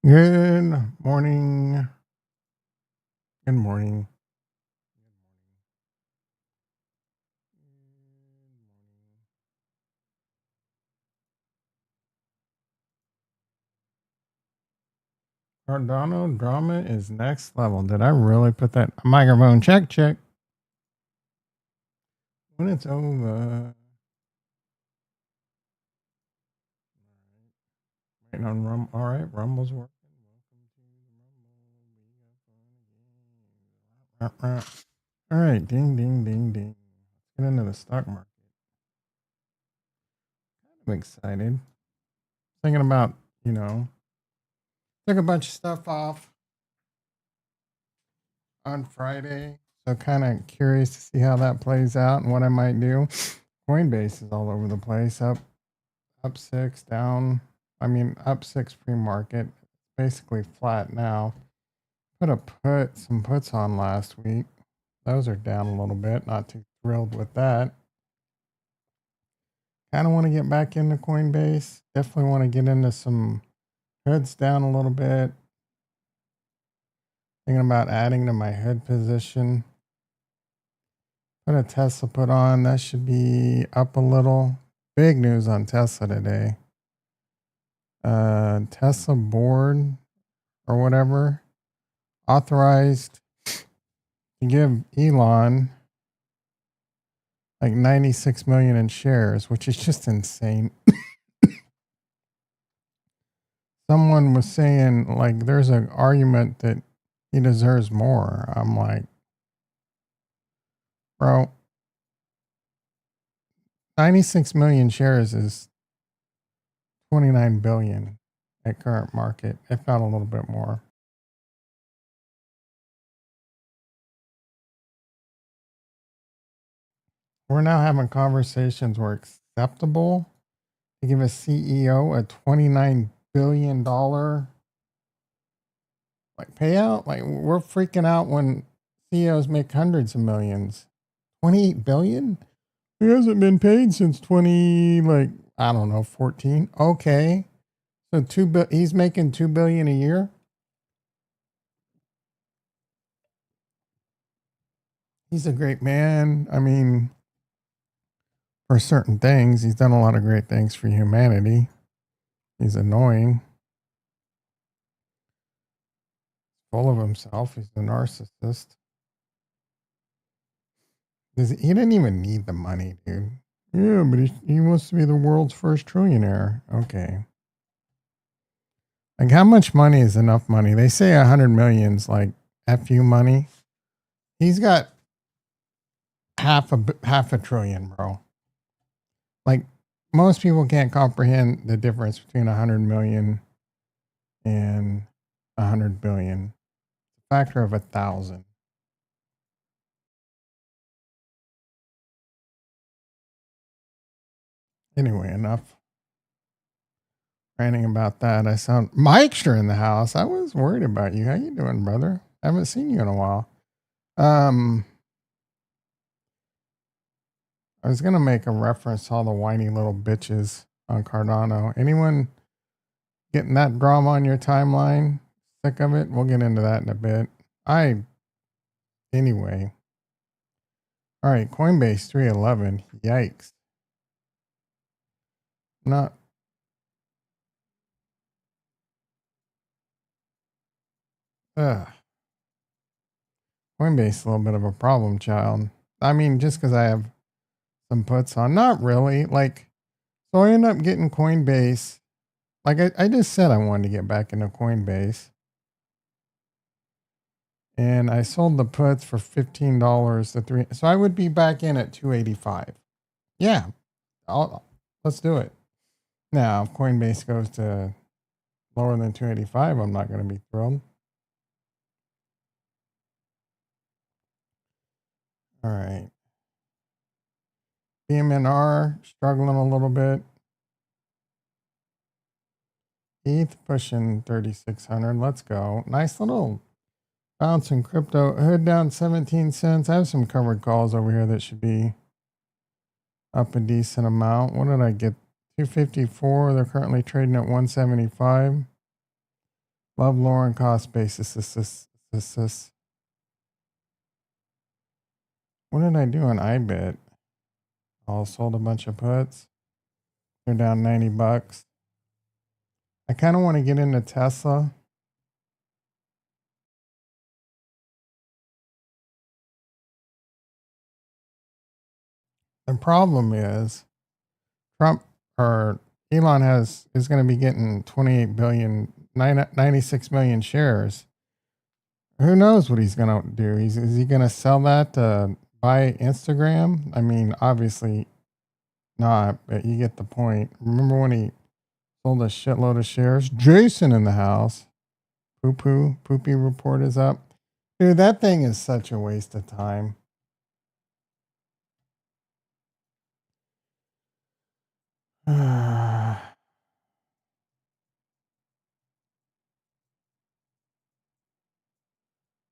Good morning. Good morning. Cardano drama is next level. Did I really put that microphone check? When it's over. Waiting on All right, Rumble's working. Welcome to the Rumble. All right, ding, ding, ding, ding. Let's get into the stock market. I'm excited. Thinking about, you know, took a bunch of stuff off on Friday. So kind of curious to see how that plays out and what I might do. Coinbase is all over the place. Up six, down. I mean, up six pre-market. Basically flat now. Some puts on last week. Those are down a little bit. Not too thrilled with that. Kind of want to get back into Coinbase. Definitely want to get into some hoods down a little bit. Thinking about adding to my hood position. Put a Tesla put on. That should be up a little. Big news on Tesla today. Tesla board or whatever authorized to give Elon like 96 million in shares, which is just insane. Someone was saying like there's an argument that he deserves more. I'm like, bro, 96 million shares is 29 billion at current market, if not a little bit more. We're now having conversations where acceptable to give a CEO a $29 billion like payout. Like we're freaking out when CEOs make hundreds of millions. 28 billion? He hasn't been paid since 20, like, I don't know, 14. Okay. So he's making 2 billion a year. He's a great man. I mean, for certain things, he's done a lot of great things for humanity. He's annoying, full of himself. He's a narcissist. He didn't even need the money, dude. Yeah, but he wants to be the world's first trillionaire. Okay. Like, how much money is enough money? They say 100 million's like FU money. He's got half a trillion, bro. Like, most people can't comprehend the difference between 100 million and 100 billion. Factor of 1,000. Anyway, enough ranting about that. I sound Mike's in the house. I was worried about you. How you doing, brother? I haven't seen you in a while. I was gonna make a reference to all the whiny little bitches on Cardano. Anyone getting that drama on your timeline? Sick of it? We'll get into that in a bit. Anyway. All right, Coinbase 311. Yikes. Not ugh. Coinbase a little bit of a problem child. I mean, just because I have some puts on. Not really. Like, so I end up getting Coinbase. Like I just said I wanted to get back into Coinbase. And I sold the puts for $15 to three. So I would be back in at 285. Yeah. Let's do it. Now, if Coinbase goes to lower than 285, I'm not going to be thrilled. All right. BMNR struggling a little bit. ETH pushing 3,600. Let's go. Nice little bounce in crypto. Hood down 17 cents. I have some covered calls over here that should be up a decent amount. What did I get? 254. They're currently trading at 175. Love lowering cost basis. What did I do on iBit? I sold a bunch of puts. They're down $90. I kind of want to get into Tesla. The problem is Trump or Elon is going to be getting 28 billion, 96 million shares. Who knows what he's going to do? Is he going to sell that to buy Instagram? I mean, obviously not, but you get the point. Remember when he sold a shitload of shares? Jason in the house. Poopy report is up. Dude, that thing is such a waste of time.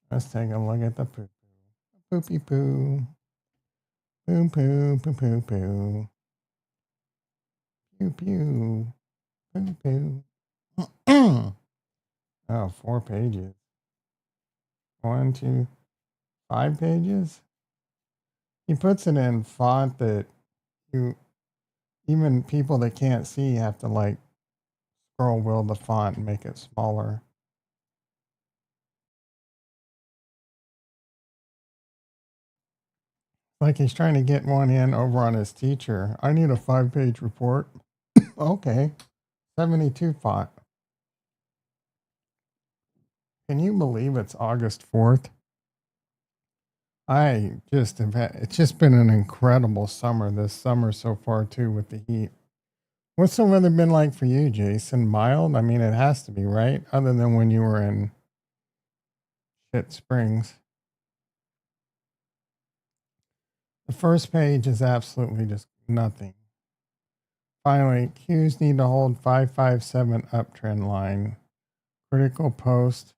Let's take a look at the poo. Poopy poo. Poo poo poo poo poo. Pew pew. Poo poo. Oh, 4 pages. 1, 2, 5 pages. He puts it in font that you even people that can't see have to like scroll wheel the font and make it smaller. Like he's trying to get one in over on his teacher. I need a 5-page report. Okay. 72 font. Can you believe it's August 4th? I just have had, it's just been an incredible summer this summer so far too with the heat. What's the weather been like for you, Jason? Mild? I mean, it has to be, right? Other than when you were in shit springs. The first page is absolutely just nothing. Finally, Qs need to hold 557 uptrend line. Critical post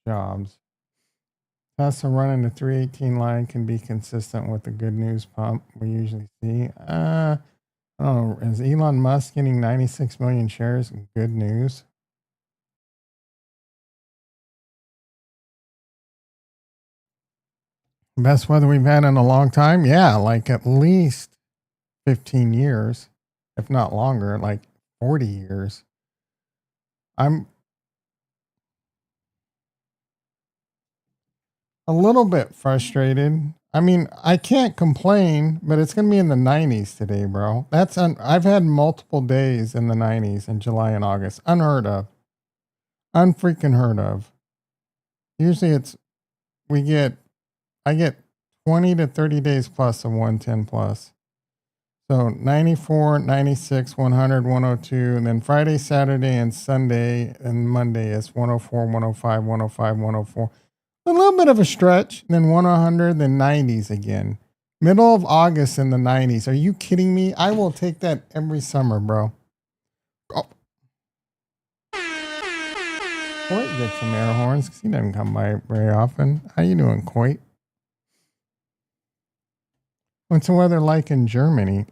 jobs. Tesla running the 318 line can be consistent with the good news pump we usually see. I don't know. Is Elon Musk getting 96 million shares good news? Best weather we've had in a long time? Yeah, like at least 15 years, if not longer, like 40 years. I'm a little bit frustrated. I mean, I can't complain, but it's going to be in the 90s today, bro. I've had multiple days in the 90s in July and August. Unheard of. Unfreaking heard of. Usually we get, I get 20 to 30 days plus of 110 plus. So 94, 96, 100, 102, and then Friday, Saturday, and Sunday and Monday is 104, 105, 105, 104. A little bit of a stretch, then 100, then 90s again. Middle of August in the 90s. Are you kidding me? I will take that every summer, bro. Oh, Coit gets some air horns because he doesn't come by very often. How you doing, Coit? What's the weather like in Germany?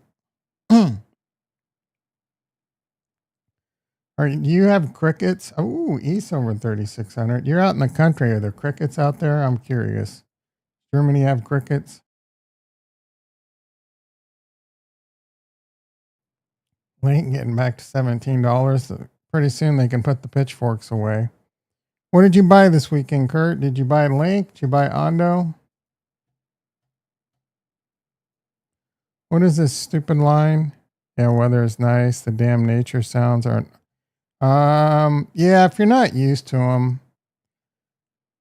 Do you have crickets? Oh, East over 3,600. You're out in the country. Are there crickets out there? I'm curious. Germany have crickets? We ain't getting back to $17. Pretty soon they can put the pitchforks away. What did you buy this weekend, Kurt? Did you buy Link? Did you buy Ondo? What is this stupid line? Yeah, weather is nice. The damn nature sounds aren't. Yeah, if you're not used to them,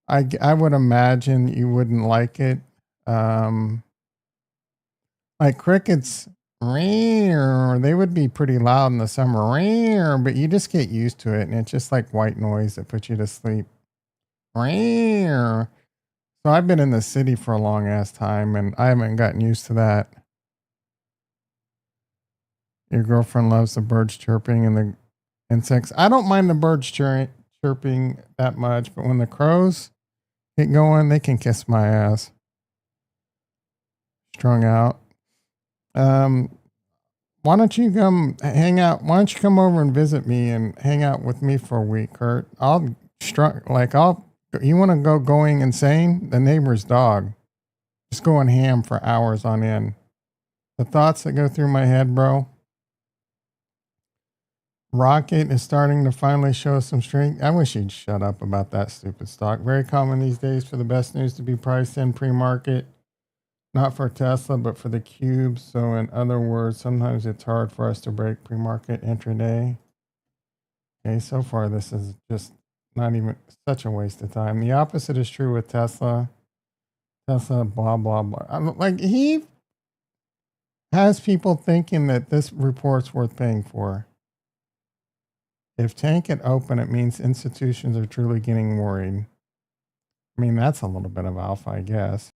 I would imagine you wouldn't like it. Like crickets, they would be pretty loud in the summer, but you just get used to it, and it's just like white noise that puts you to sleep. So I've been in the city for a long ass time, and I haven't gotten used to that. Your girlfriend loves the birds chirping and the insects. I don't mind the birds chirping that much, but when the crows get going, they can kiss my ass. Strung out. Why don't you come hang out? Why don't you come over and visit me and hang out with me for a week, Kurt? I'll. You want to go going insane? The neighbor's dog, just going ham for hours on end. The thoughts that go through my head, bro. Rocket is starting to finally show some strength. I wish you'd shut up about that stupid stock. Very common these days for the best news to be priced in pre-market. Not for Tesla, but for the cubes. So, in other words, sometimes it's hard for us to break pre-market intraday. Okay, so far this is just not even such a waste of time. The opposite is true with Tesla. Tesla, blah blah blah. Like he has people thinking that this report's worth paying for. If tank it open, it means institutions are truly getting worried. I mean, that's a little bit of alpha, I guess.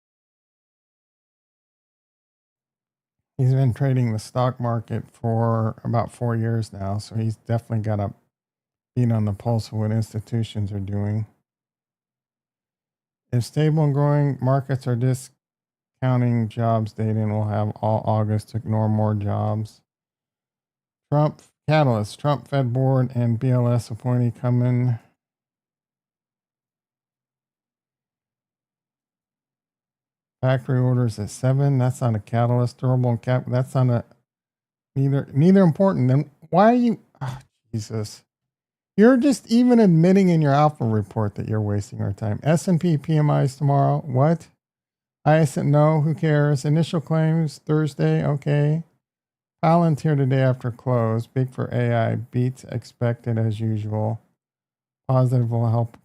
He's been trading the stock market for about 4 years now, so he's definitely got a beat on the pulse of what institutions are doing. If stable and growing markets are discounting jobs data, and we'll have all August to ignore more jobs. Trump catalyst, Trump Fed board and BLS appointee coming. Factory orders at 7. That's not a catalyst. Durable and cap. That's not a neither important. Then why are you? Oh, Jesus. You're just even admitting in your alpha report that you're wasting our time. S&P PMIs tomorrow. What? ISM, no. Who cares? Initial claims Thursday. Okay. Palantir today after close. Big for AI. Beats expected as usual. Positive will help.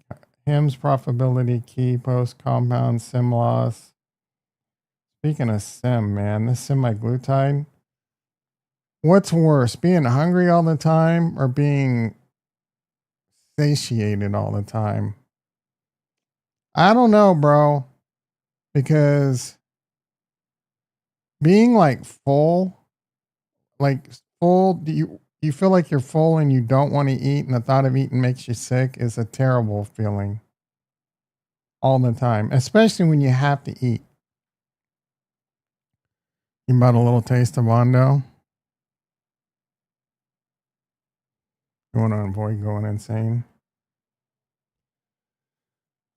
HIMS profitability key. Post compound sim loss. Speaking of sim, man, this semaglutide. What's worse, being hungry all the time or being satiated all the time? I don't know, bro, because being like full, do you feel like you're full and you don't want to eat, and the thought of eating makes you sick is a terrible feeling all the time, especially when you have to eat. You bought a little taste of Bondo. You want to avoid going insane.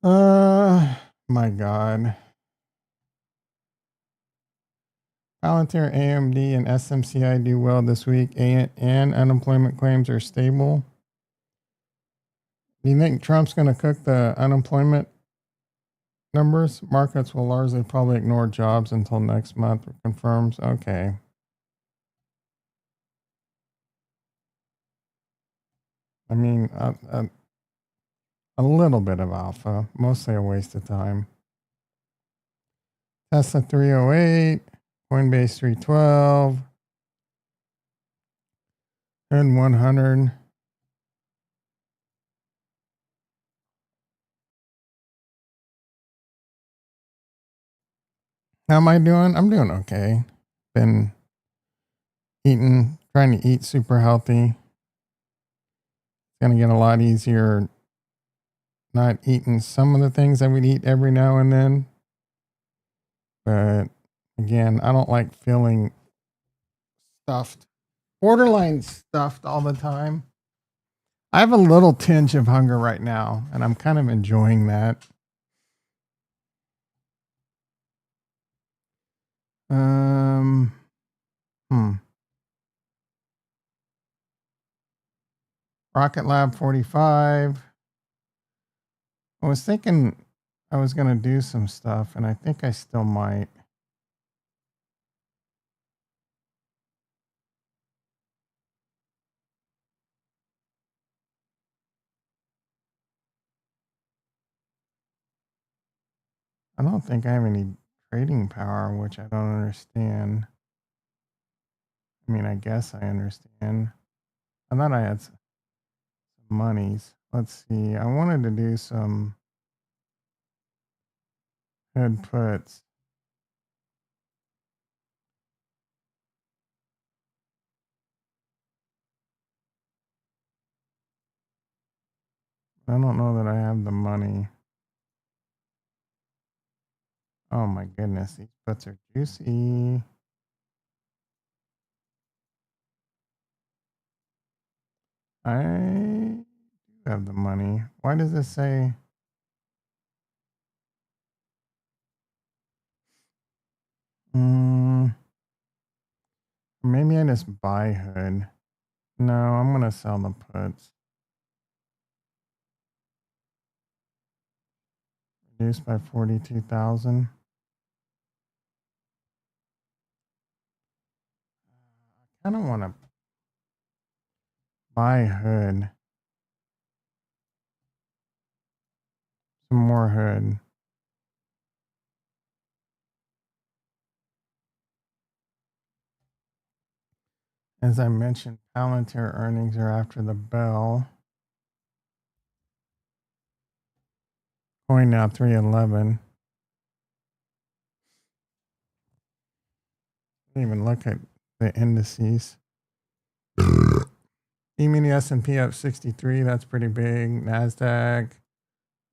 My God. Palantir, AMD, and SMCI do well this week, and unemployment claims are stable. Do you think Trump's going to cook the unemployment numbers? Markets will largely probably ignore jobs until next month confirms. Okay. I mean, a little bit of alpha, mostly a waste of time. Tesla 308, Coinbase 312, and 100. How am I doing? I'm doing okay. Been trying to eat super healthy. It's going to get a lot easier not eating some of the things I would eat every now and then. But again, I don't like feeling stuffed, borderline stuffed all the time. I have a little tinge of hunger right now, and I'm kind of enjoying that. Um, hmm. Rocket Lab 45. I was thinking I was going to do some stuff, and I think I still might. I don't think I have any trading power, which I don't understand. I mean, I guess I understand. I thought I had some monies. Let's see. I wanted to do some head puts. I don't know that I have the money. Oh my goodness, these puts are juicy. I do have the money. Why does this say? Mm, maybe I just buy hood. No, I'm gonna sell the puts. Reduced by 42,000. I don't want to buy hood. Some more hood. As I mentioned, Palantir earnings are after the bell. Coin now 311. Didn't even look at the indices. E-mini S&P up 63. That's pretty big. NASDAQ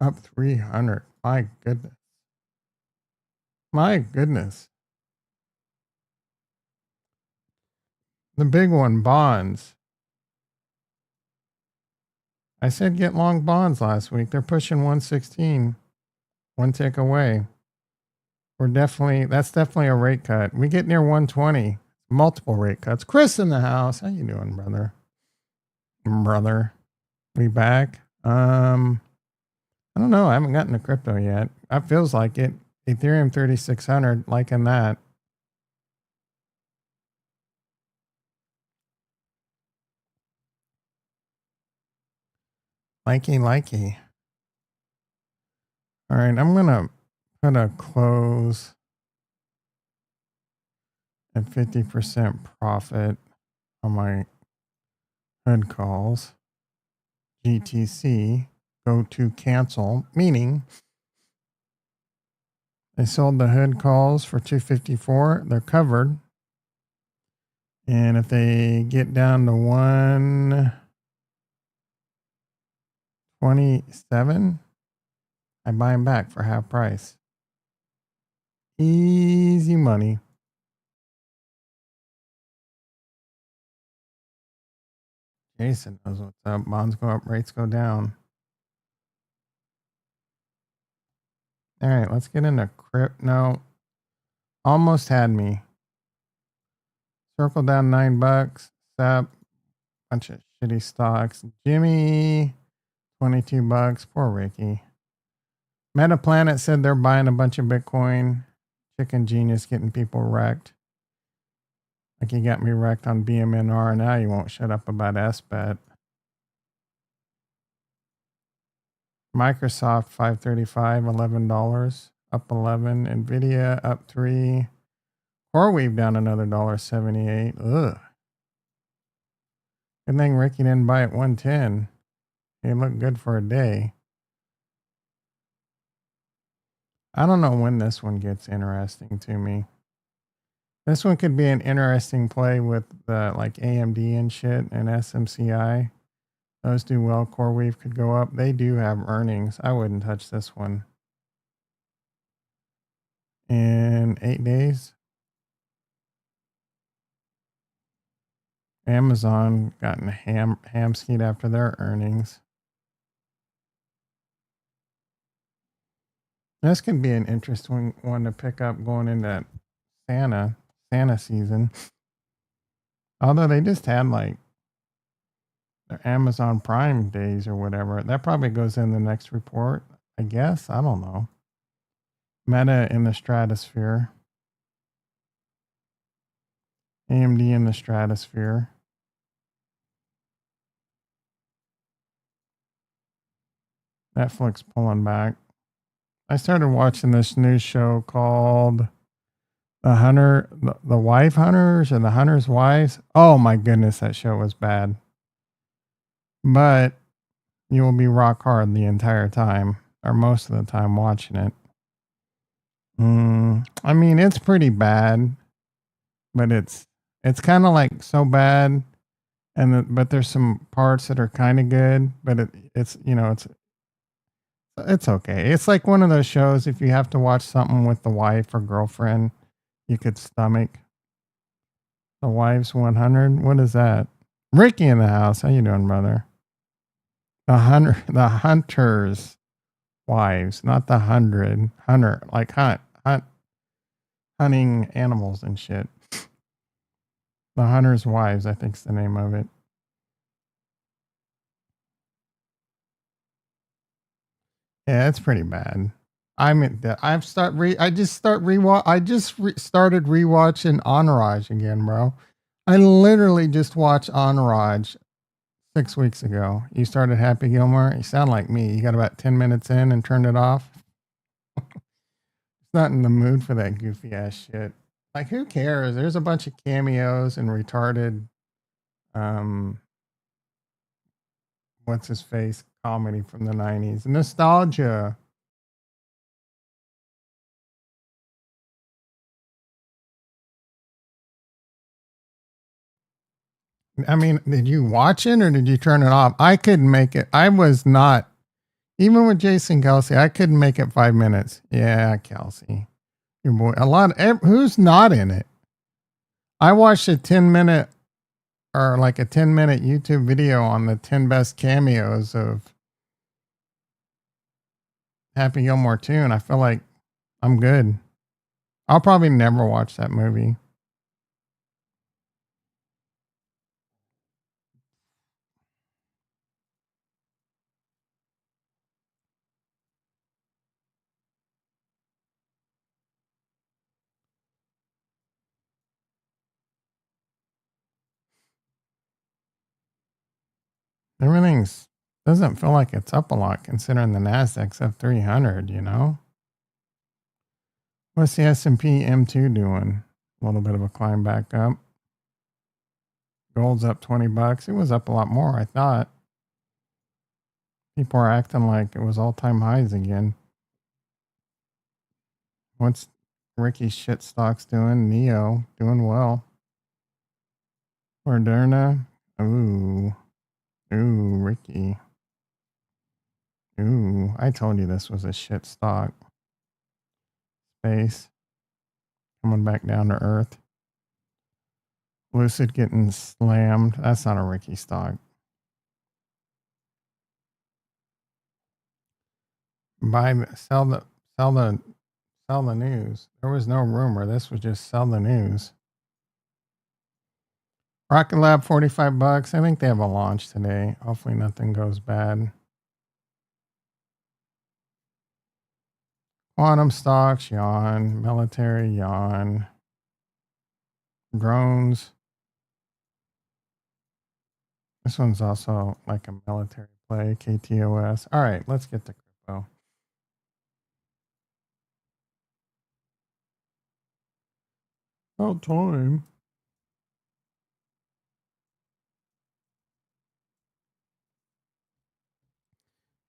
up 300. My goodness. My goodness. The big one, bonds. I said get long bonds last week. They're pushing 116. One tick away. That's definitely a rate cut. We get near 120. Multiple rate cuts. Chris in the house. How you doing, brother? Brother. We back? I don't know. I haven't gotten to crypto yet. That feels like it. Ethereum 3600, liking that. Likey. All right, I'm going to put a close at 50% profit on my hood calls. GTC, go to cancel, meaning they sold the hood calls for 254. They're covered. And if they get down to 127, I buy them back for half price. Easy money. Jason knows what's up. Bonds go up, rates go down. All right, let's get into crypto. No, almost had me. Circle down $9. Sap, bunch of shitty stocks. Jimmy, $22. Poor Ricky. Metaplanet said they're buying a bunch of Bitcoin. Chicken Genius getting people wrecked. Like he got me wrecked on BMNR. Now you won't shut up about SBET. Microsoft 535, $11, up 11. Nvidia up 3. CoreWeave down another $1.78. Ugh. Good thing Ricky didn't buy at 110. It looked good for a day. I don't know when this one gets interesting to me. This one could be an interesting play with the like AMD and shit and SMCI. Those do well. CoreWeave could go up. They do have earnings. I wouldn't touch this one. In 8 days, Amazon gotten hamskied after their earnings. This could be an interesting one to pick up going into Santa season. Although they just had like their Amazon Prime days or whatever. That probably goes in the next report, I guess. I don't know. Meta in the stratosphere. AMD in the stratosphere. Netflix pulling back. I started watching this new show called the Wife Hunters or the Hunter's Wives. Oh my goodness, that show was bad. But you will be rock hard the entire time or most of the time watching it. I mean, it's pretty bad, but it's kind of like so bad, but there's some parts that are kind of good, but it's it's okay. It's like one of those shows if you have to watch something with the wife or girlfriend, you could stomach. The Wives 100. What is that? Ricky in the house. How you doing, brother? The hunters' wives, not the hunter, like hunting animals and shit. The hunter's wives, I think's the name of it. Yeah, it's pretty bad. I mean, I just started rewatching Entourage again, bro. I literally just watched Entourage 6 weeks ago. You started Happy Gilmore. You sound like me. You got about 10 minutes in and turned it off. It's not in the mood for that goofy ass shit. Like, who cares? There's a bunch of cameos and retarded, um, what's his face comedy from the '90s. Nostalgia. I mean, did you watch it or did you turn it off? I couldn't make it. I was not, even with Jason Kelsey, I couldn't make it 5 minutes. Yeah, Kelsey. Your boy. Who's not in it? I watched a 10-minute or like a 10-minute YouTube video on the 10 best cameos of Happy Gilmore 2, and I feel like I'm good. I'll probably never watch that movie. Everything's doesn't feel like it's up a lot considering the Nasdaq's up 300. You know, what's the S&P M2 doing? A little bit of a climb back up. Gold's up $20. It was up a lot more, I thought. People are acting like it was all-time highs again. What's Ricky's shit stocks doing? Neo doing well. Moderna. Ooh, Ricky. Ooh, I told you this was a shit stock. Space coming back down to earth. Lucid getting slammed. That's not a Ricky stock. Sell the news. There was no rumor. This was just sell the news. Rocket Lab, $45. I think they have a launch today. Hopefully nothing goes bad. Quantum stocks, yawn. Military, yawn. Drones. This one's also like a military play. KTOS. All right, let's get to crypto. About time.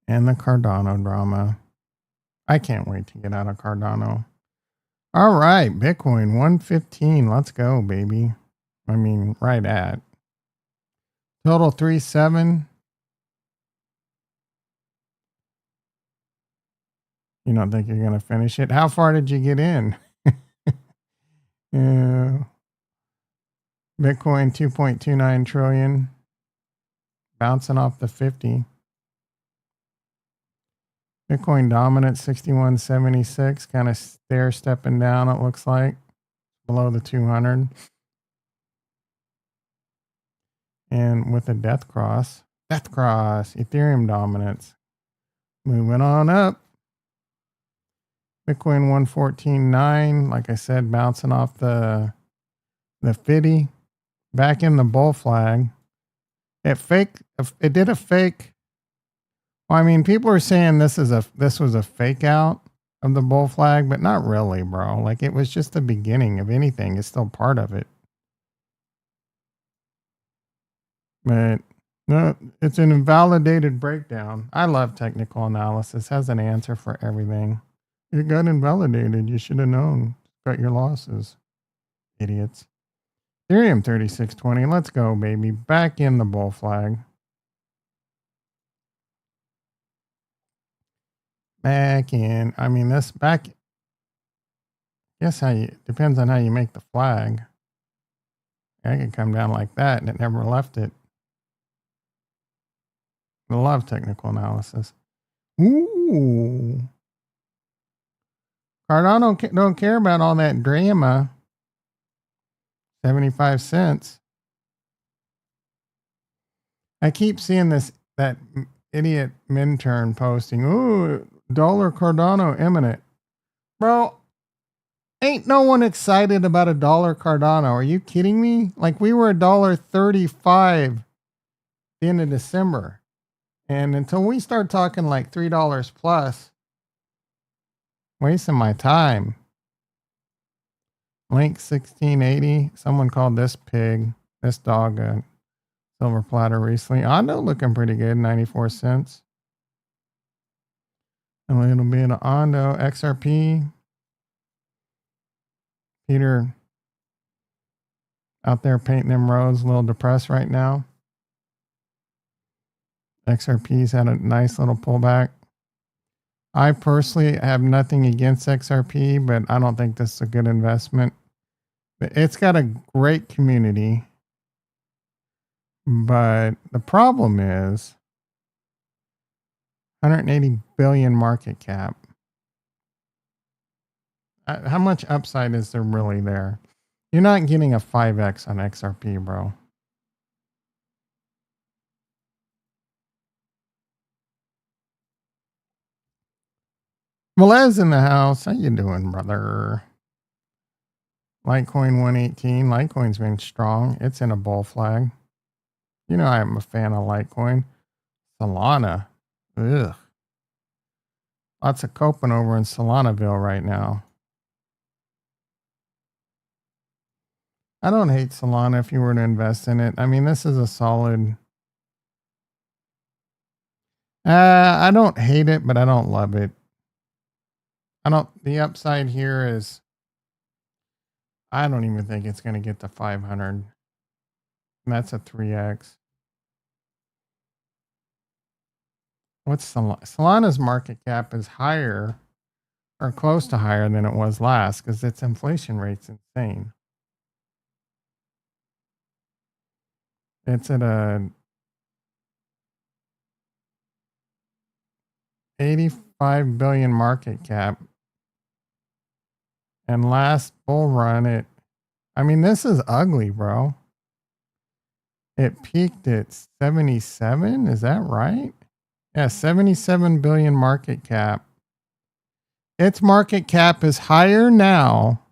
And the Cardano drama. I can't wait to get out of Cardano. All right, Bitcoin 115. Let's go, baby. I mean, right at. Total 3.7. You don't think you're going to finish it? How far did you get in? Yeah. Bitcoin 2.29 trillion. Bouncing off the 50. Bitcoin dominant 6176. Kind of stair stepping down, it looks like. Below the 200. And with a death cross. Ethereum dominance. Moving on up. Bitcoin 114.9, like I said, bouncing off the 50, back in the bull flag. It did a fake. Well, I mean, people are saying this was a fake out of the bull flag, but not really, bro. Like, it was just the beginning of anything. It's still part of it. But no, it's an invalidated breakdown. I love technical analysis. Has an answer for everything. It got invalidated. You should have known. Cut your losses. Idiots. Ethereum 3620. Let's go, baby. Back in the bull flag. Back in. I mean, this back. Guess depends on how you make the flag. I could come down like that and it never left it. I love technical analysis. Ooh. Cardano don't care about all that drama. 75 cents. I keep seeing that idiot Minturn posting, ooh, dollar Cardano imminent. Bro, ain't no one excited about a dollar Cardano. Are you kidding me? Like we were $1.35 the end of December. And until we start talking like $3 plus, wasting my time. Link 1680. Someone called this dog a silver platter recently. Ondo looking pretty good, 94 cents. A little bit of Ondo, XRP. Peter out there painting them roads, a little depressed right now. XRP's had a nice little pullback. I personally have nothing against XRP, but I don't think this is a good investment. But it's got a great community. But the problem is 180 billion market cap. How much upside is there really there? You're not getting a 5x on XRP, bro. Melez in the house. How you doing, brother? Litecoin 118. Litecoin's been strong. It's in a bull flag. You know I'm a fan of Litecoin. Solana. Ugh. Lots of coping over in Solanaville right now. I don't hate Solana if you were to invest in it. I mean, this is a solid. I don't hate it, but I don't love it. The upside here is, I don't even think it's going to get to 500. And that's a 3x. What's Solana's market cap is higher or close to higher than it was last because its inflation rate's insane. It's at a 85 billion market cap. And last bull run, I mean, this is ugly, bro. It peaked at 77. Is that right? Yeah, 77 billion market cap. Its market cap is higher now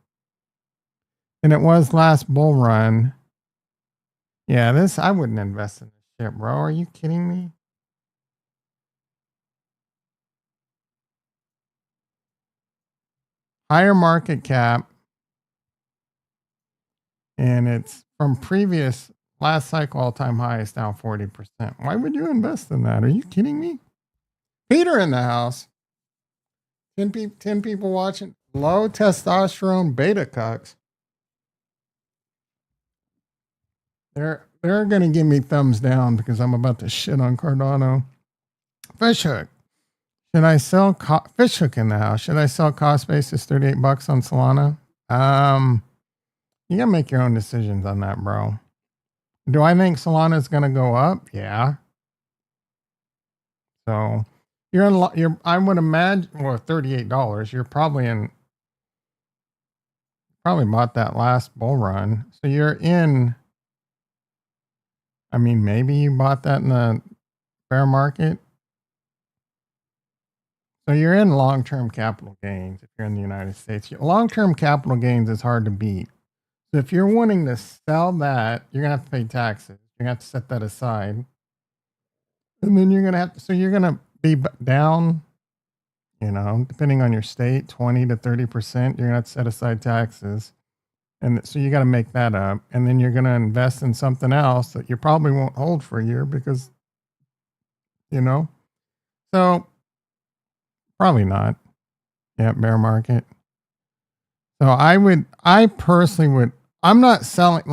than it was last bull run. Yeah, I wouldn't invest in this shit, bro. Are you kidding me? Higher market cap. And it's from previous last cycle all-time high is down 40%. Why would you invest in that? Are you kidding me? Peter in the house. 10 people watching. Low testosterone beta cucks. They're going to give me thumbs down because I'm about to shit on Cardano. Fishhook. Should I sell Fishhook in the house? Should I sell cost basis $38 on Solana? You gotta make your own decisions on that, bro. Do I think Solana is gonna go up? Yeah. So I would imagine, well, $38. You're probably bought that last bull run. So you're in. I mean, maybe you bought that in the bear market. So you're in long-term capital gains if you're in the United States. Long-term capital gains is hard to beat. So if you're wanting to sell that, you're gonna have to pay taxes. You're gonna have to set that aside, and then you're gonna be down. Depending on your state, 20 to 30%. You're gonna have to set aside taxes, and so you got to make that up. And then you're gonna invest in something else that you probably won't hold for a year because, so probably not. Yeah, bear market. So I personally would. I'm not selling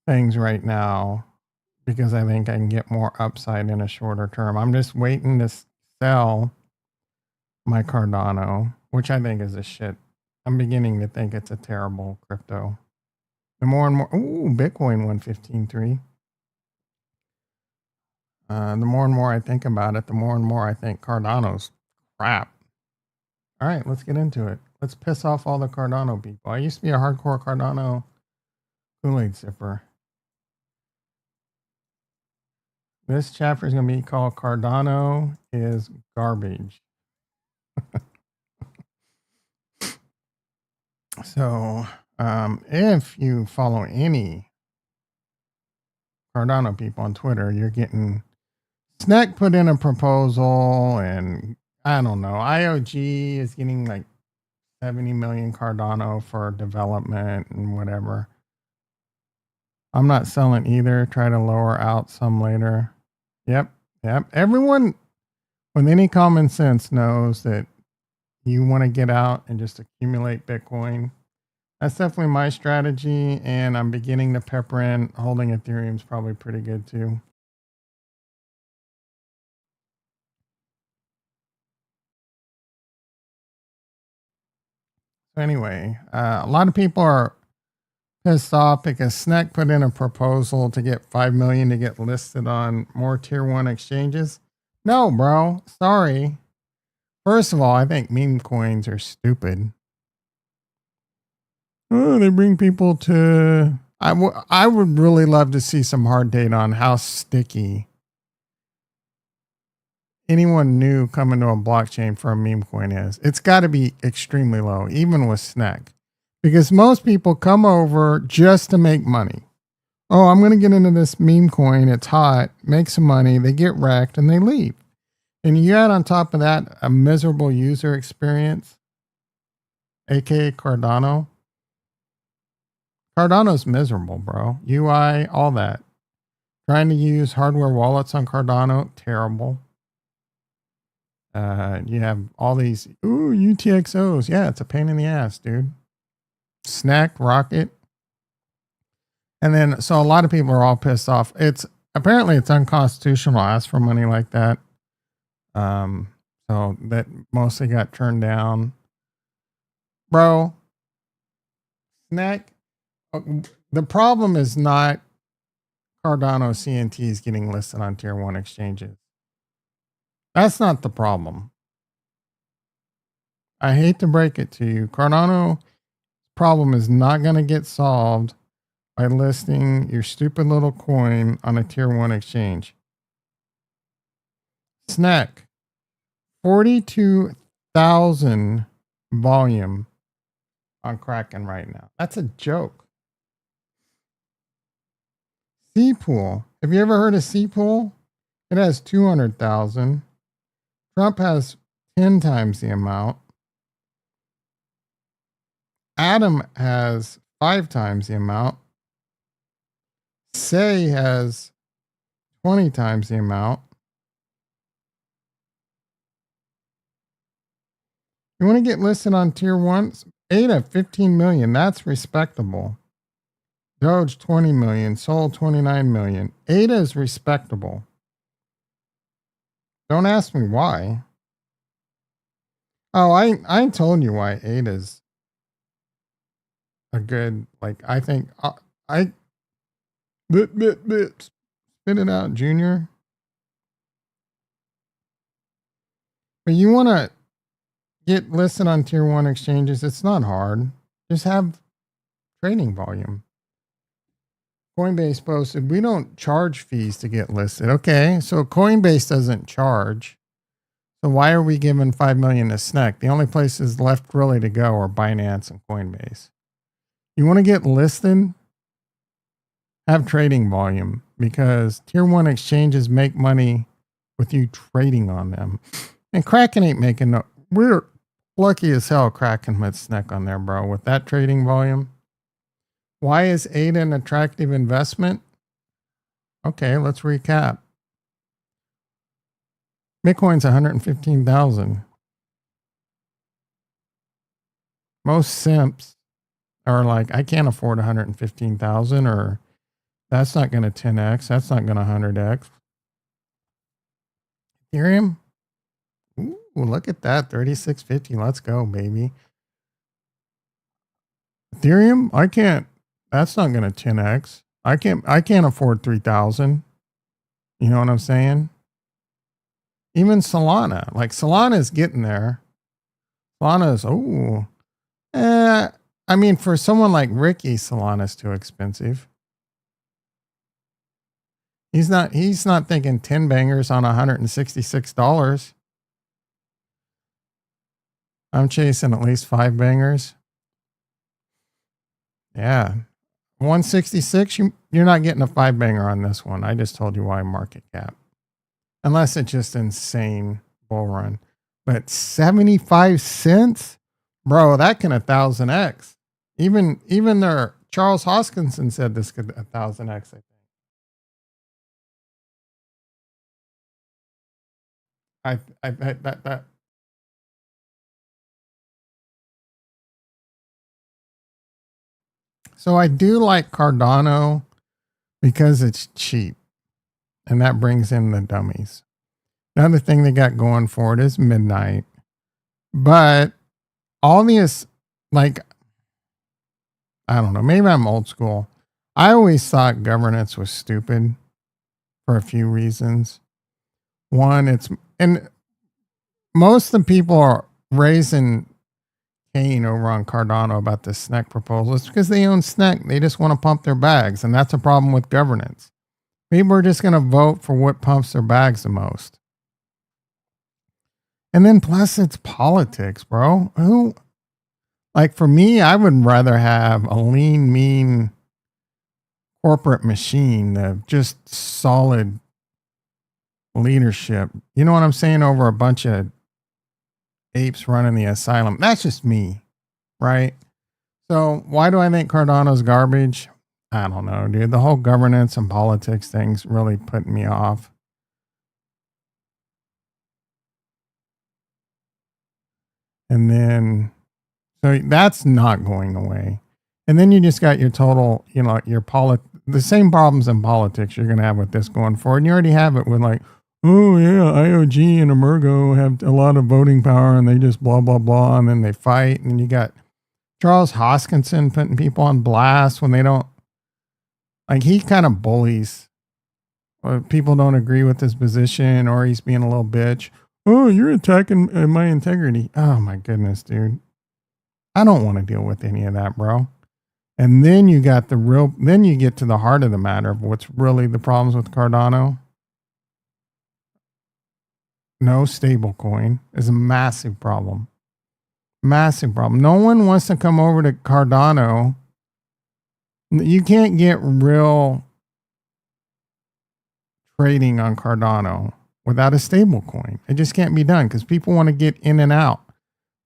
things right now because I think I can get more upside in a shorter term. I'm just waiting to sell my Cardano, which I think is a shit. I'm beginning to think it's a terrible crypto. The more and more, ooh, Bitcoin 115.3. The more and more I think about it, the more and more I think Cardano's crap. All right, let's get into it. Let's piss off all the Cardano people. I used to be a hardcore Cardano Kool-Aid sipper. This chapter is going to be called Cardano is Garbage. So, if you follow any Cardano people on Twitter, you're getting Snack put in a proposal, and I don't know. IOG is getting like 70 million Cardano for development and whatever. I'm not selling either. Try to lower out some later. Yep. Yep. Everyone with any common sense knows that you want to get out and just accumulate Bitcoin. That's definitely my strategy. And I'm beginning to pepper in holding Ethereum is probably pretty good too. So anyway, a lot of people are pissed off because Snack put in a proposal to get 5 million to get listed on more tier one exchanges. No, bro. Sorry. First of all, I think meme coins are stupid. Oh, they bring people to. I would really love to see some hard data on how sticky anyone new coming to a blockchain for a meme coin is. It's got to be extremely low, even with Snack, because most people come over just to make money. Oh, I'm going to get into this meme coin. It's hot, make some money. They get wrecked and they leave. And you add on top of that a miserable user experience, aka Cardano. Cardano's miserable, bro. UI, all that. Trying to use hardware wallets on Cardano, terrible. You have all these UTXOs. Yeah, it's a pain in the ass, dude. Snack, Rocket. And then, so a lot of people are all pissed off. Apparently it's unconstitutional to ask for money like that. So that mostly got turned down. Bro, Snack, the problem is not Cardano CNTs getting listed on tier one exchanges. That's not the problem. I hate to break it to you. Cardano problem is not going to get solved by listing your stupid little coin on a tier one exchange. Snack, 42,000 volume on Kraken right now. That's a joke. C-Pool. Have you ever heard of C-Pool? It has 200,000. Trump has 10 times the amount. Adam has 5 times the amount. Say has 20 times the amount. You want to get listed on tier one? ADA, 15 million. That's respectable. Doge, 20 million. Sol, 29 million. ADA is respectable. Don't ask me why. Oh, I told you why ADA's a good, like, I think, spit it out, Junior. But you want to get listed on tier one exchanges. It's not hard. Just have trading volume. Coinbase posted, we don't charge fees to get listed. Okay, so Coinbase doesn't charge. So why are we giving 5 million to Snack? The only places left really to go are Binance and Coinbase. You want to get listed? Have trading volume, because tier one exchanges make money with you trading on them. And Kraken ain't making no. We're lucky as hell Kraken with Snack on there, bro, with that trading volume. Why is ADA an attractive investment? Okay, let's recap. Bitcoin's 115,000. Most simps are like, I can't afford 115,000, or that's not going to 10x. That's not going to 100x. Ethereum? Ooh, look at that. 3650. Let's go, baby. Ethereum? I can't. That's not going to 10x. I can't afford 3,000. You know what I'm saying? Even Solana, like Solana is getting there. Solana is, eh, I mean, for someone like Ricky, Solana's too expensive. He's not thinking 10 bangers on $166. I'm chasing at least 5 bangers. Yeah. 166, you're not getting a 5 banger on this one. I just told you why market cap. Unless it's just insane bull run. But 75 cents? Bro, that can 1000x. Even their Charles Hoskinson said this could 1000x, I think. That so I do like Cardano because it's cheap, and that brings in the dummies. Another thing they got going for it is midnight. But all these, like, I don't know, maybe I'm old school. I always thought governance was stupid for a few reasons. One, and most of the people are raising Cain over on Cardano about this SNEC proposal. It's because they own SNEC. They just want to pump their bags. And that's a problem with governance. People are just going to vote for what pumps their bags the most. And then plus it's politics, bro. Like for me, I would rather have a lean, mean corporate machine of just solid leadership. You know what I'm saying? Over a bunch of apes running the asylum. That's just me, right? So why do I think Cardano's garbage? I don't know, dude. The whole governance and politics thing's really putting me off. And then, so that's not going away. And then you just got your total, the same problems in politics you're going to have with this going forward. And you already have it with like, oh yeah, IOG and Emergo have a lot of voting power and they just blah, blah, blah. And then they fight. And you got Charles Hoskinson putting people on blast when they don't, like he kind of bullies. People don't agree with his position or he's being a little bitch. Oh, you're attacking my integrity. Oh my goodness, dude. I don't want to deal with any of that, bro. And then you got then you get to the heart of the matter of what's really the problems with Cardano. No stable coin is a massive problem. Massive problem. No one wants to come over to Cardano. You can't get real trading on Cardano without a stable coin. It just can't be done because people want to get in and out.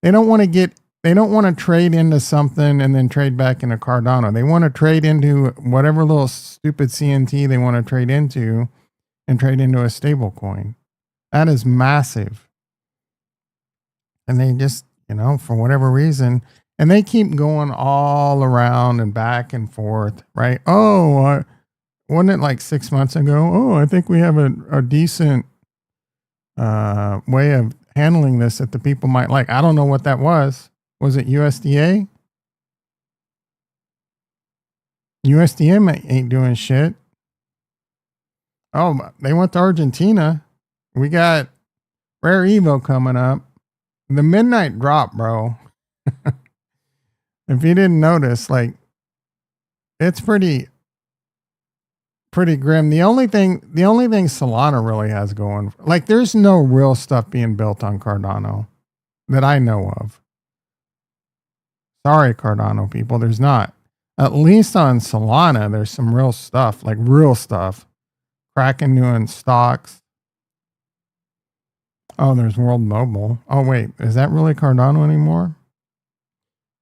They don't want to trade into something and then trade back into Cardano. They want to trade into whatever little stupid CNT they want to trade into and trade into a stable coin. That is massive. And they just, for whatever reason, and they keep going all around and back and forth, right? Oh, wasn't it like 6 months ago? Oh, I think we have a decent way of handling this that the people might like. I don't know what that was. Was it USDA? USDA ain't doing shit. Oh, they went to Argentina. We got Rare Evo coming up. The midnight drop, bro. If you didn't notice, like, it's pretty grim. The only thing Solana really has going, like, there's no real stuff being built on Cardano that I know of. Sorry, Cardano people, there's not. At least on Solana, there's some real stuff, like real stuff. Kraken doing stocks. Oh, there's World Mobile. Oh, wait, is that really Cardano anymore?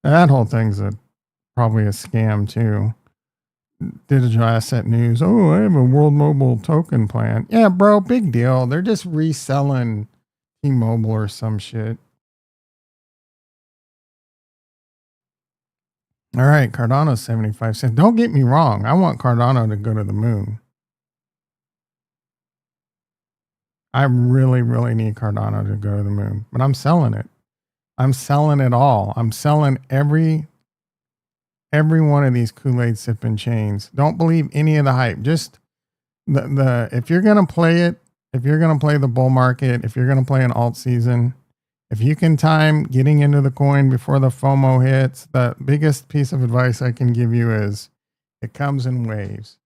That whole thing's probably a scam too. Digital Asset News. Oh, I have a World Mobile token plan. Yeah, bro, big deal. They're just reselling T-Mobile or some shit. All right, Cardano's 75 cents. Don't get me wrong. I want Cardano to go to the moon. I really, really need Cardano to go to the moon, but I'm selling it. I'm selling it all. I'm selling every every one of these Kool-Aid sipping chains. Don't believe any of the hype. Just the if you're gonna play it, if you're gonna play the bull market, if you're gonna play an alt season, if you can time getting into the coin before the FOMO hits, the biggest piece of advice I can give you is it comes in waves.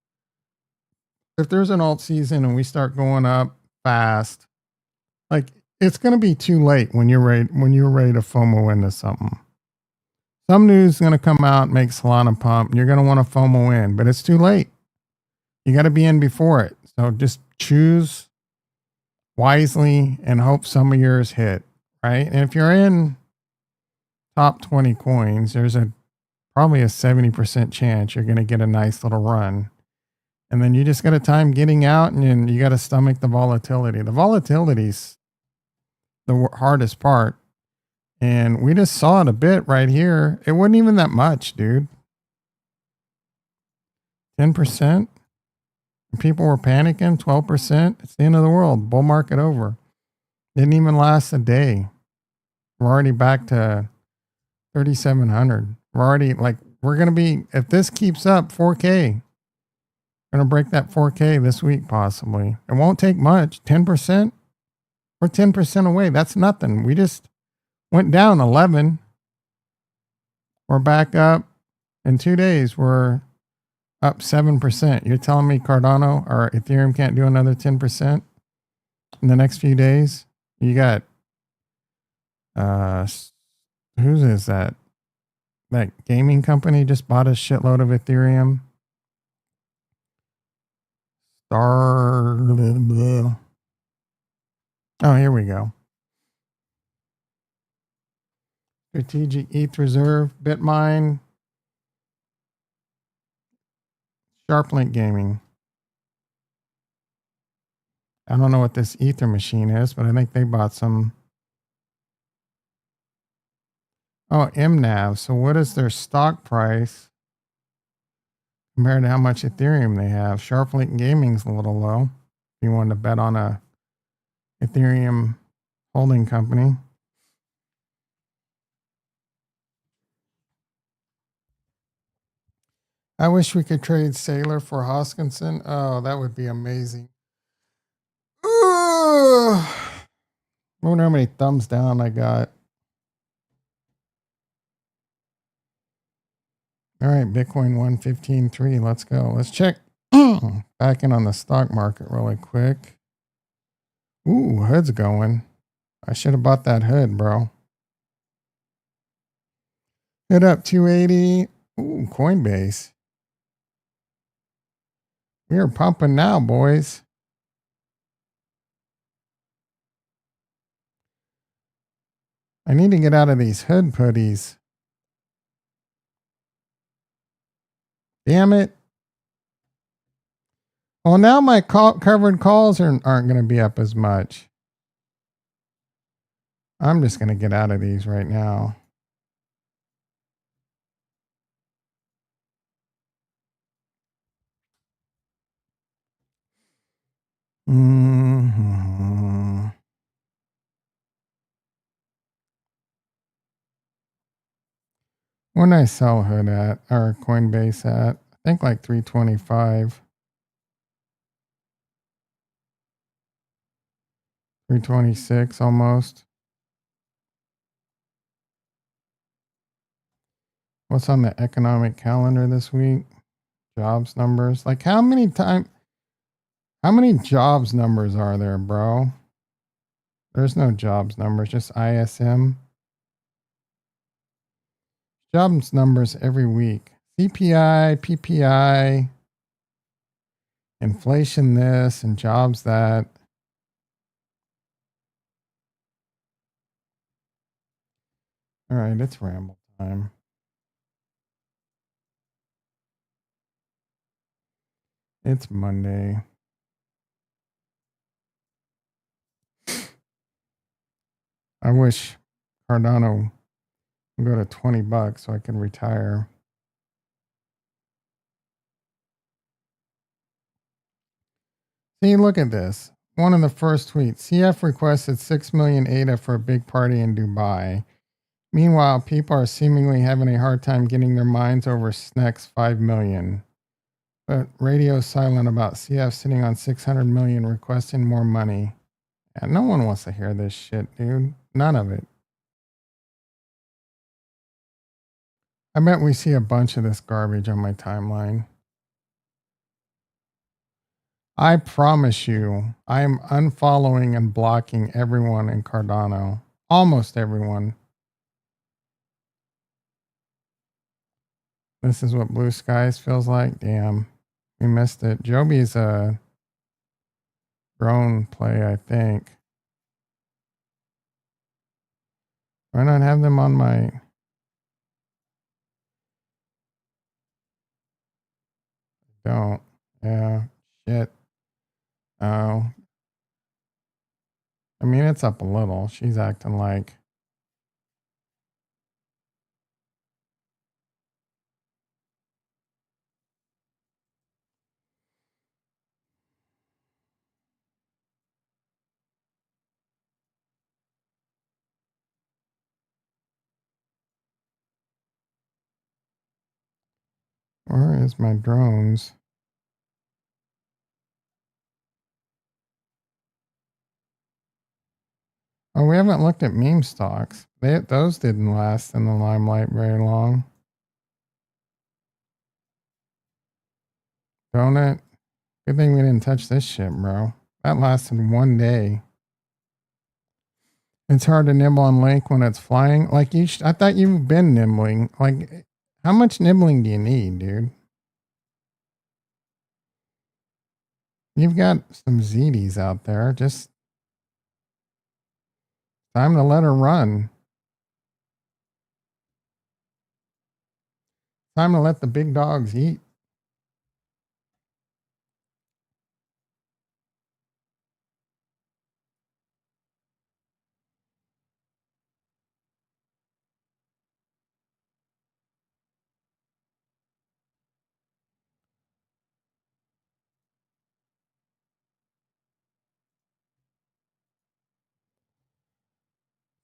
If there's an alt season and we start going up fast, like it's going to be too late when you're ready to FOMO into something. Some news is going to come out, make Solana pump, and you're going to want to FOMO in, but it's too late. You got to be in before it. So just choose wisely and hope some of yours hit, right? And if you're in top 20 coins, there's probably a 70% chance you're going to get a nice little run. And then you just got to time getting out, and then you got to stomach the volatility. The volatility's the hardest part. And we just saw it a bit right here. It wasn't even that much, dude. 10%. People were panicking. 12%. It's the end of the world. Bull market over. Didn't even last a day. We're already back to 3,700. We're going to be, if this keeps up, 4K. Going to break that 4K this week, possibly. It won't take much. 10%. We're 10% away. That's nothing. We just went down 11. We're back up. In 2 days, we're up 7%. You're telling me Cardano or Ethereum can't do another 10% in the next few days? You got, whose is that? That gaming company just bought a shitload of Ethereum. Oh, here we go. Strategic ETH Reserve, Bitmine, SharpLink Gaming. I don't know what this Ether machine is, but I think they bought some. Oh, MNAV. So what is their stock price compared to how much Ethereum they have? SharpLink Gaming's a little low. If you wanted to bet on a Ethereum holding company. I wish we could trade Sailor for Hoskinson. Oh, that would be amazing. I wonder how many thumbs down I got. All right, Bitcoin 115.3. Let's go. Let's check back in on the stock market really quick. Ooh, hood's going. I should have bought that hood, bro. Hit up 280. Ooh, Coinbase. We are pumping now, boys. I need to get out of these hood putties. Damn it. Well, now my covered calls aren't going to be up as much. I'm just going to get out of these right now. Mm-hmm. When I sell hood at, or Coinbase at, I think like 325. 326 almost. What's on the economic calendar this week? Jobs numbers. Like how many jobs numbers are there, bro? There's no jobs numbers, just ISM. Jobs numbers every week. CPI, PPI, inflation this, and jobs that. All right, it's ramble time. It's Monday. I wish Cardano would go to $20 so I can retire. See, look at this. One of the first tweets. CF requested 6 million ADA for a big party in Dubai. Meanwhile, people are seemingly having a hard time getting their minds over SNEC's 5 million. But radio's silent about CF sitting on 600 million requesting more money. And no one wants to hear this shit, dude. None of it. I bet we see a bunch of this garbage on my timeline. I promise you, I am unfollowing and blocking everyone in Cardano. Almost everyone. This is what Blue Skies feels like. Damn, we missed it. Joby's a drone play, I think. Why not have them on my... Don't. Yeah, shit. Oh. I mean, it's up a little. She's acting like... Where is my drones? Oh, we haven't looked at meme stocks. Those didn't last in the limelight very long. Don't it? Good thing we didn't touch this shit, bro. That lasted 1 day. It's hard to nibble on Link when it's flying. Like I thought you've been nibbling. Like, how much nibbling do you need, dude? You've got some ZDs out there. Just time to let her run. Time to let the big dogs eat.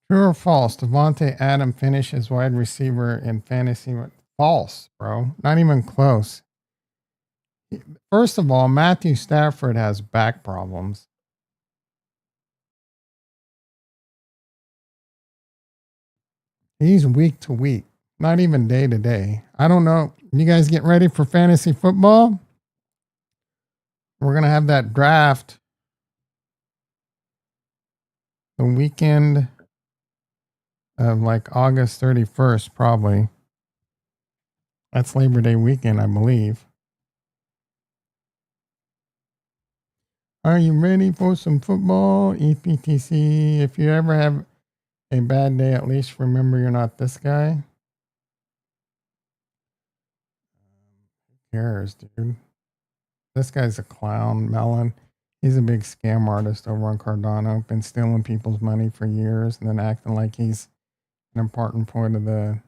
True or false? Devontae Adam finishes wide receiver in fantasy. False, bro. Not even close. First of all, Matthew Stafford has back problems. He's week to week, not even day to day. I don't know. You guys get ready for fantasy football? We're going to have that draft the weekend of like August 31st, probably. That's Labor Day weekend, I believe. Are you ready for some football? EPTC. If you ever have a bad day, at least remember you're not this guy. Who cares, dude? This guy's a clown, Melon. He's a big scam artist over on Cardano. Been stealing people's money for years and then acting like he's an important point of the...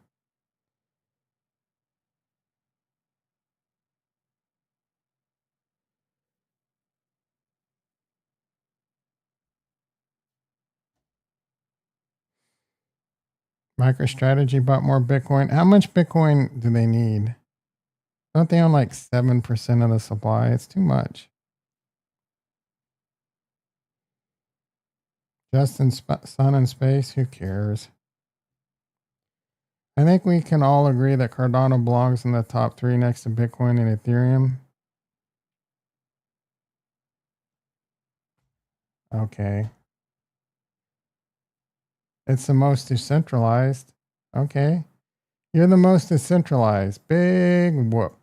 MicroStrategy bought more Bitcoin. How much Bitcoin do they need? Don't they own like 7% of the supply? It's too much. Just in sun and space? Who cares? I think we can all agree that Cardano belongs in the top 3 next to Bitcoin and Ethereum. Okay. It's the most decentralized. Okay. You're the most decentralized. Big whoop.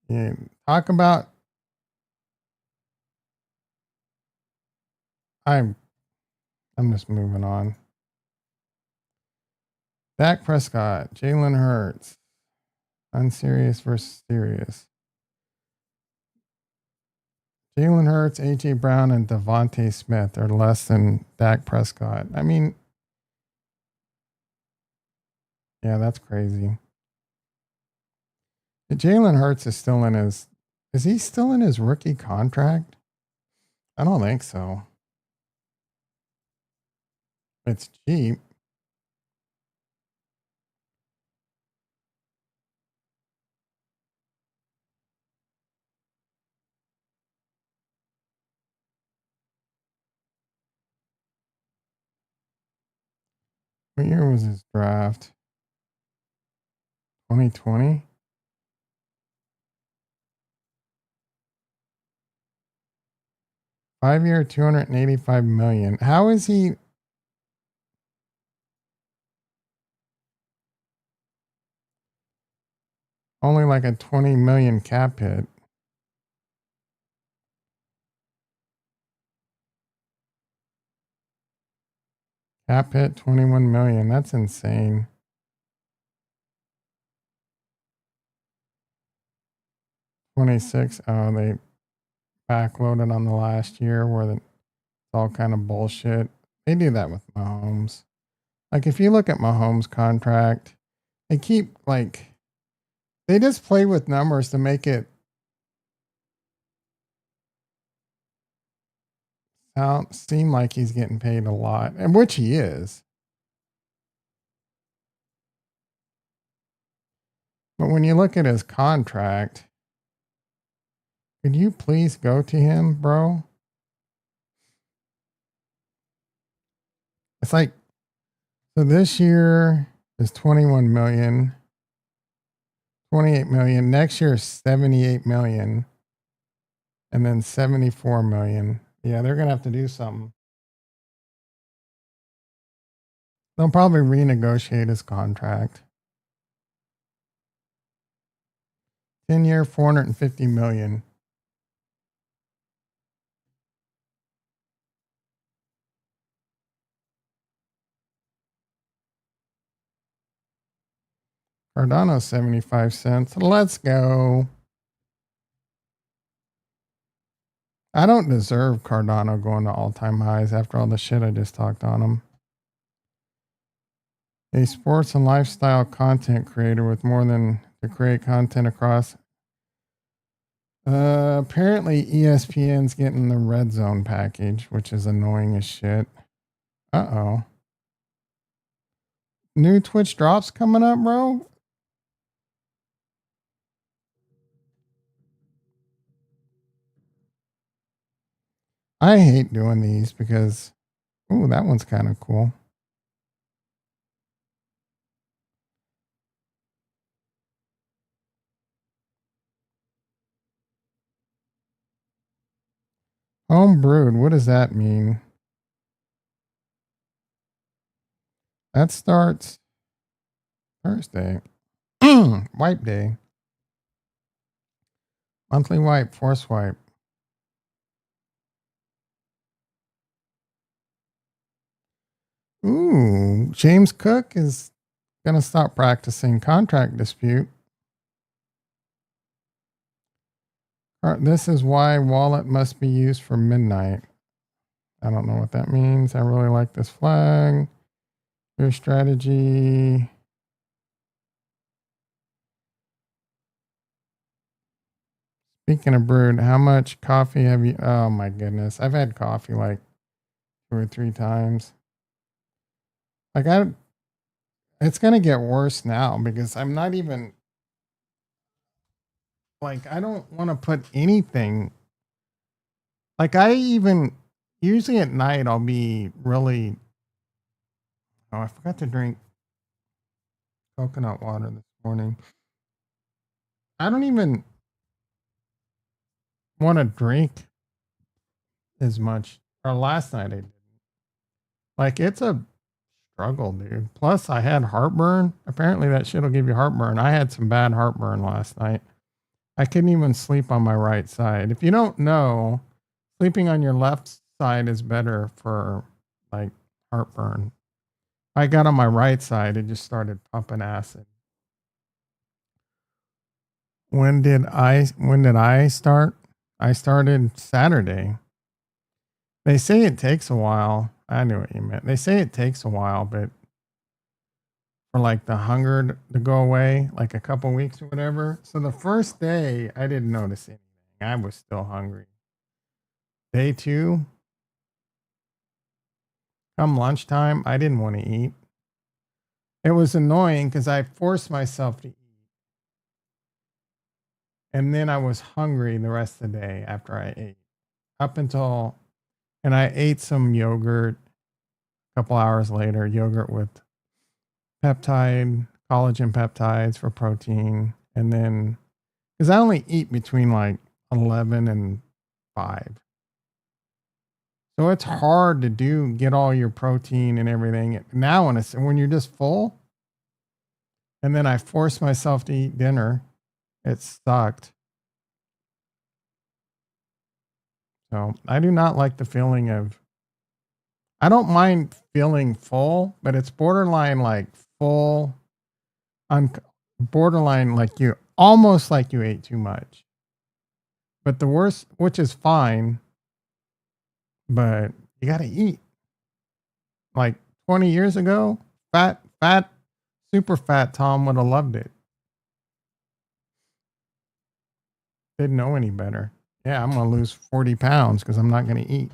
Yeah. Talk about... I'm just moving on. Dak Prescott, Jalen Hurts. Unserious versus serious. Jalen Hurts, AJ Brown, and Devontae Smith are less than Dak Prescott. I mean, yeah, that's crazy. Jalen Hurts is still in his... Is he still in his rookie contract? I don't think so. It's cheap. What year was his draft? 2020? 5 year, 285 million. How is he only like a 20 million cap hit? Cap hit 21 million. That's insane. 26. Oh, they backloaded on the last year where it's all kind of bullshit. They do that with Mahomes. Like if you look at Mahomes' contract, they keep like they just play with numbers to make it seem like he's getting paid a lot, and which he is. But when you look at his contract, could you please go to him, bro? It's like so this year is 21 million, 28 million. Next year is 78 million, and then 74 million. Yeah, they're gonna have to do something. They'll probably renegotiate his contract. 10-year, 450 million. Cardano 75 cents. Let's go. I don't deserve Cardano going to all-time highs after all the shit I just talked on him. A sports and lifestyle content creator with more than to create content across. Apparently ESPN's getting the red zone package, which is annoying as shit. Uh-oh. New Twitch drops coming up, bro? I hate doing these because, ooh, that one's kind of cool. Home brewed, what does that mean? That starts Thursday. Wipe day. Monthly wipe, force wipe. Ooh, James Cook is going to stop practicing contract dispute. This is why wallet must be used for midnight. I don't know what that means. I really like this flag. Your strategy. Speaking of brewed, how much coffee have you? Oh my goodness. I've had coffee like 2 or 3 times. Like it's going to get worse now because I'm not even like, I don't want to put anything. Like I even usually at night I'll be really. Oh, I forgot to drink coconut water this morning. I don't even want to drink as much. Or last night I did. Like it's a struggle, dude. Plus I had heartburn. Apparently that shit'll give you heartburn. I had some bad heartburn last night. I couldn't even sleep on my right side. If you don't know, sleeping on your left side is better for like heartburn. I got on my right side, it just started pumping acid. When did I start? I started Saturday. They say it takes a while. I knew what you meant. They say it takes a while, but for like the hunger to go away, like a couple weeks or whatever. So the first day I didn't notice anything. I was still hungry. Day 2, come lunchtime, I didn't want to eat. It was annoying because I forced myself to eat. And then I was hungry the rest of the day after I ate. Up until, and I ate some yogurt a couple hours later, yogurt with peptide, collagen peptides for protein. And then, because I only eat between like 11 and 5. So it's hard to get all your protein and everything. Now, when you're just full, and then I forced myself to eat dinner, it sucked. So I do not like the feeling of, I don't mind feeling full, but it's borderline like full, borderline like you, almost like you ate too much. But the worst, which is fine, but you got to eat. Like 20 years ago, fat, super fat Tom would have loved it. Didn't know any better. Yeah, I'm going to lose 40 pounds because I'm not going to eat.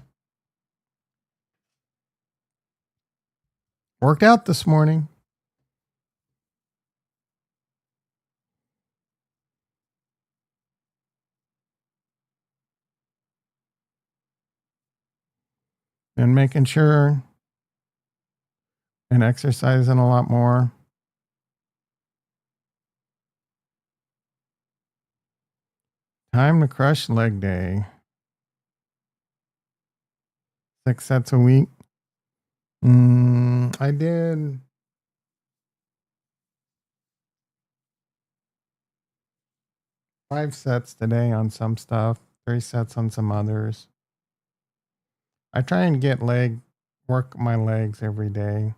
Worked out this morning. And making sure and exercising a lot more. Time to crush leg day. 6 sets a week. I did 5 sets today on some stuff, 3 sets on some others. I try and work my legs every day.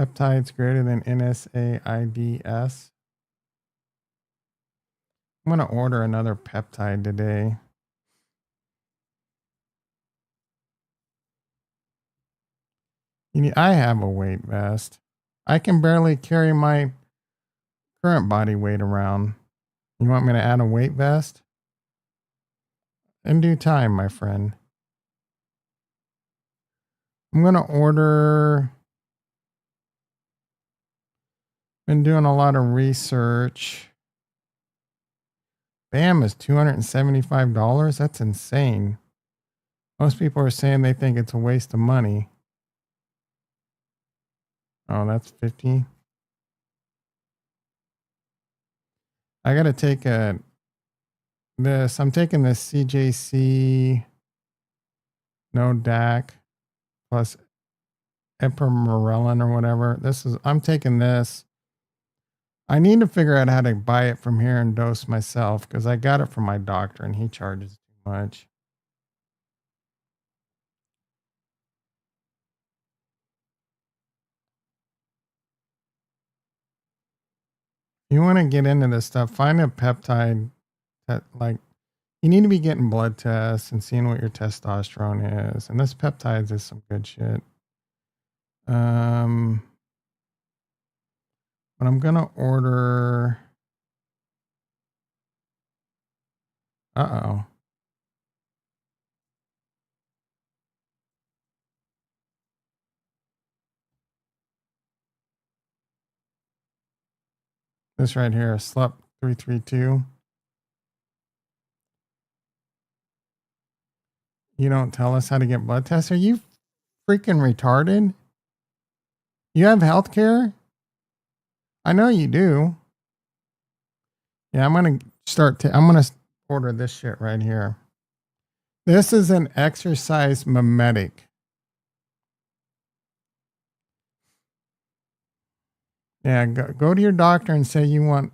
Peptides greater than NSAIDs. I'm going to order another peptide today. I have a weight vest. I can barely carry my current body weight around. You want me to add a weight vest? In due time, my friend. I'm going to order. Been doing a lot of research. BAM is $275. That's insane. Most people are saying they think it's a waste of money. Oh, that's 50. I got to take this. I'm taking this CJC no DAC plus ipamorelin or whatever. I'm taking this. I need to figure out how to buy it from here and dose myself because I got it from my doctor and he charges too much. You want to get into this stuff, find a peptide that, like, you need to be getting blood tests and seeing what your testosterone is. And this peptides is some good shit. But I'm going to order. Uh-oh. This right here, SLUP 332. You don't tell us how to get blood tests? Are you freaking retarded? You have health care? I know you do. Yeah, I'm going to order this shit right here. This is an exercise mimetic. Yeah, go to your doctor and say tell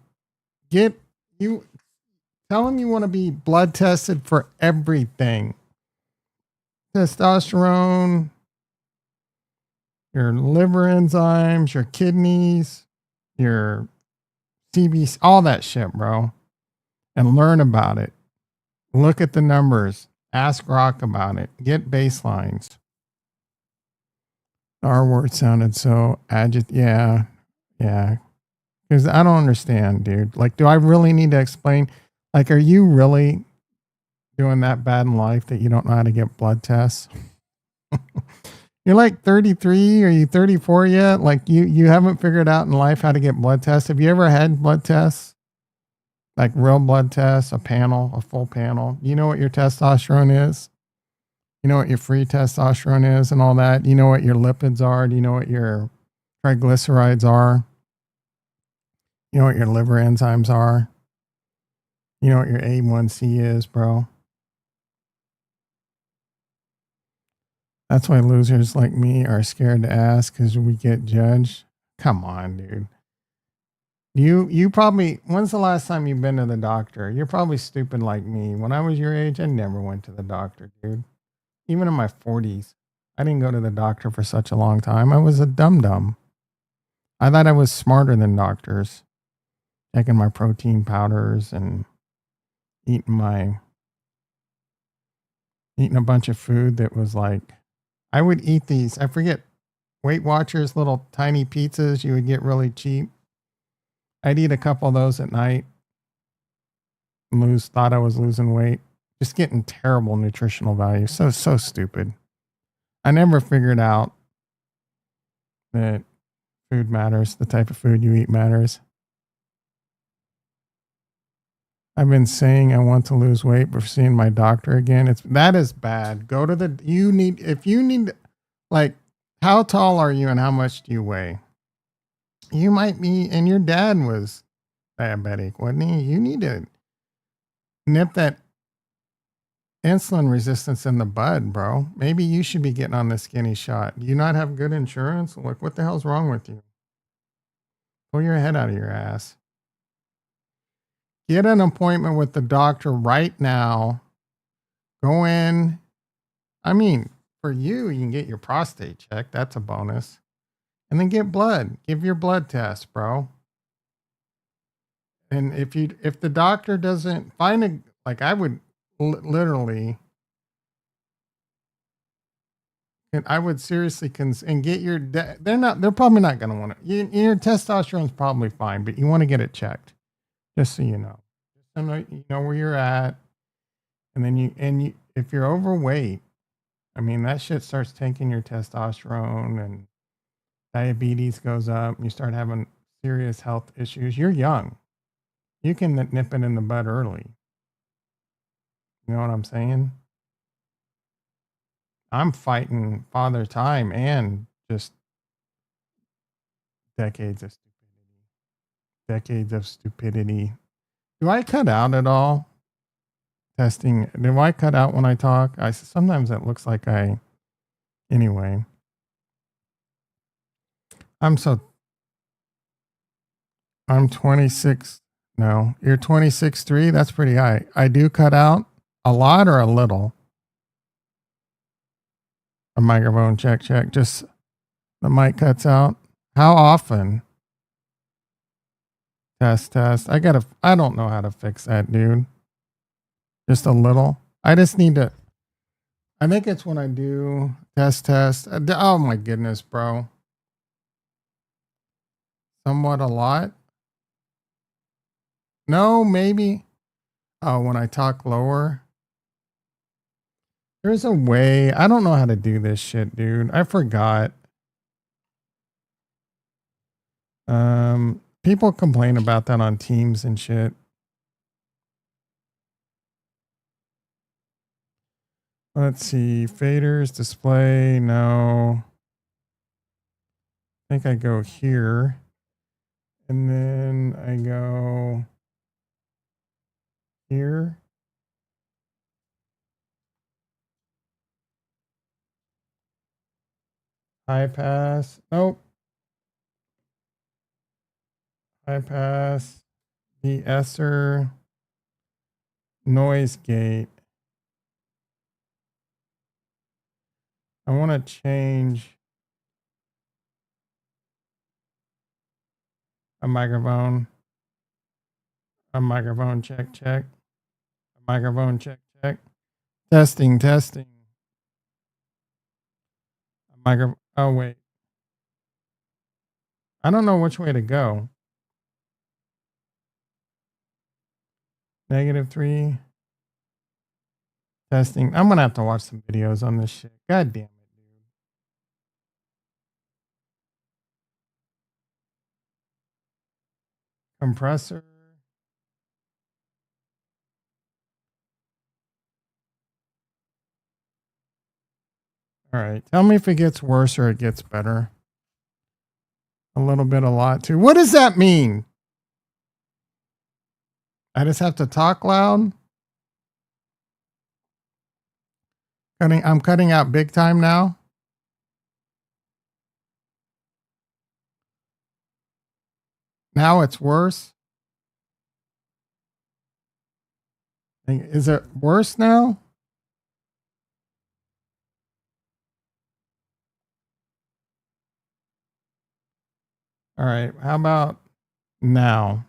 him you want to be blood tested for everything. Testosterone, your liver enzymes, your kidneys, your CBC, all that shit, bro. And learn about it. Look at the numbers. Ask Rock about it. Get baselines. The R word sounded so yeah, yeah. Because I don't understand, dude. Like, do I really need to explain? Like, are you really doing that bad in life that you don't know how to get blood tests? You're like 33. Are you 34 yet? Like, you haven't figured out in life how to get blood tests. Have you ever had blood tests? Like real blood tests, a panel, a full panel. You know what your testosterone is? You know what your free testosterone is and all that? You know what your lipids are? Do you know what your triglycerides are? You know what your liver enzymes are? You know what your A1C is, bro? That's why losers like me are scared to ask because we get judged. Come on, dude. You probably, when's the last time you've been to the doctor? You're probably stupid like me. When I was your age, I never went to the doctor, dude. Even in my 40s, I didn't go to the doctor for such a long time. I was a dum dum. I thought I was smarter than doctors, taking my protein powders and eating my eating a bunch of food that was like, I would eat these. I forget, Weight Watchers, little tiny pizzas you would get really cheap. I'd eat a couple of those at night. Thought I was losing weight. Just getting terrible nutritional value. So stupid. I never figured out that food matters. The type of food you eat matters. I've been saying I want to lose weight, but seeing my doctor again, that is bad. Go to the if you need, like, how tall are you and how much do you weigh? You might be, and your dad was diabetic, wasn't he? You need to nip that insulin resistance in the bud, bro. Maybe you should be getting on the skinny shot. Do you not have good insurance? Like, what the hell's wrong with you? Pull your head out of your ass. Get an appointment with the doctor right now. Go in. I mean, for you, you can get your prostate checked. That's a bonus. And then get blood. Give your blood test, bro. And if the doctor doesn't find a, like, I would literally, and I would seriously and get your they're probably not going to want to, your testosterone's probably fine, but you want to get it checked just so you know. So you know where you're at. And then if you're overweight, I mean, that shit starts tanking your testosterone and diabetes goes up and you start having serious health issues. You're young. You can nip it in the bud early. You know what I'm saying? I'm fighting father time and just decades of stupidity. Decades of stupidity. Do I cut out at all? Testing. Do I cut out when I talk? Sometimes it looks like anyway. I'm 26. No, you're 26.3. That's pretty high. I do cut out a lot or a little. A microphone check. Just the mic cuts out. How often? Test. I don't know how to fix that, dude. Just a little. I just need to, I think it's when I do test. Oh my goodness, bro. Somewhat a lot. No, maybe. Oh, when I talk lower. There's a way. I don't know how to do this shit, dude. I forgot. People complain about that on Teams and shit. Let's see. Faders, display. No. I think I go here. And then I go here. High pass. Nope. High pass. De-esser. Noise gate. I want to change a microphone. A microphone check. A microphone check. Testing. A microphone. Oh, wait. I don't know which way to go. -3. Testing. I'm gonna have to watch some videos on this shit. God damn it, dude. Compressor. All right. Tell me if it gets worse or it gets better. A little bit, a lot too. What does that mean? I just have to talk loud. I'm cutting out big time now. Now it's worse. Is it worse now? All right. How about now?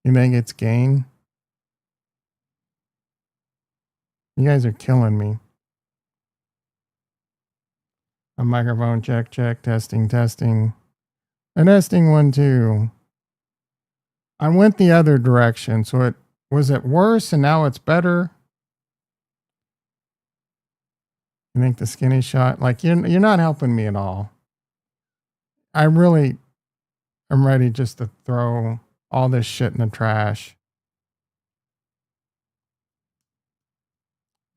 You think it's gain? You guys are killing me. A microphone check, testing. A testing 1, 2. I went the other direction. So it was it worse and now it's better? You think the skinny shot? Like you're not helping me at all. I really am ready just to throw all this shit in the trash.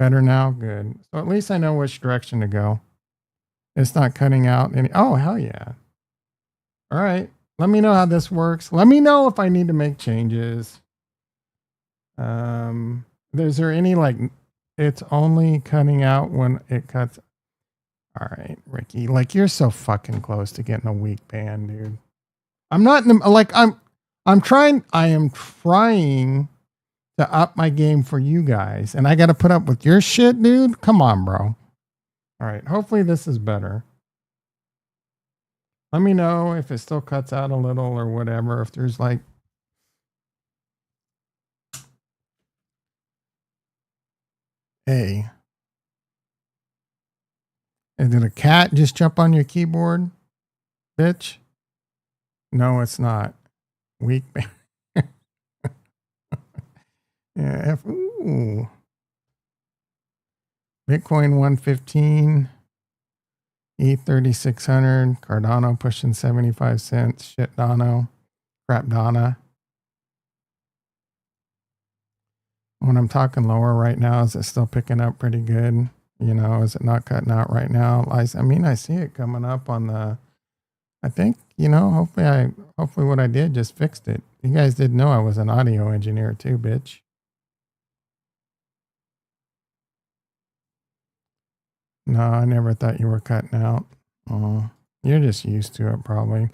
Better now? Good. So at least I know which direction to go. It's not cutting out any. Oh, hell yeah. All right. Let me know how this works. Let me know if I need to make changes. Is there any like it's only cutting out when it cuts? All right, Ricky. Like you're so fucking close to getting a weak ban, dude. I'm not in the like I am trying to up my game for you guys, and I got to put up with your shit, dude. Come on, bro. All right. Hopefully this is better. Let me know if it still cuts out a little or whatever. If there's like hey. And did a cat just jump on your keyboard, bitch? No, it's not. Weak. Yeah. Ooh. Bitcoin 115. E 3600. Cardano pushing 75 cents. Shit Dono. Crap Donna. When I'm talking lower right now, is it still picking up pretty good? You know, is it not cutting out right now? I mean, I see it coming up on the. I think you know. Hopefully, what I did just fixed it. You guys didn't know I was an audio engineer too, bitch. No, I never thought you were cutting out. Oh, you're just used to it, probably.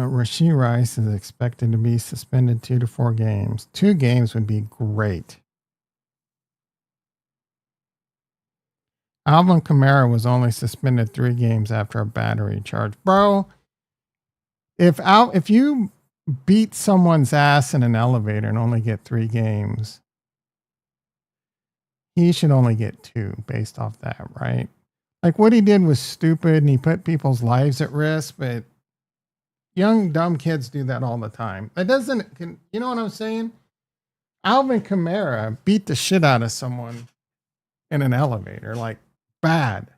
Rashid Rice is expected to be suspended 2 to 4 games. 2 games would be great. Alvin Kamara was only suspended 3 games after a battery charge. Bro, if you beat someone's ass in an elevator and only get 3 games, he should only get 2 based off that, right? Like what he did was stupid and he put people's lives at risk, but young dumb kids do that all the time. That doesn't, you know what I'm saying? Alvin Kamara beat the shit out of someone in an elevator, like bad,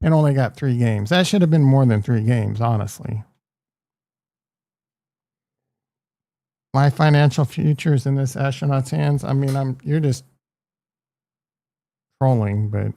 and only got 3 games. That should have been more than 3 games, honestly. My financial future is in this astronaut's hands. I mean, you're just trolling, but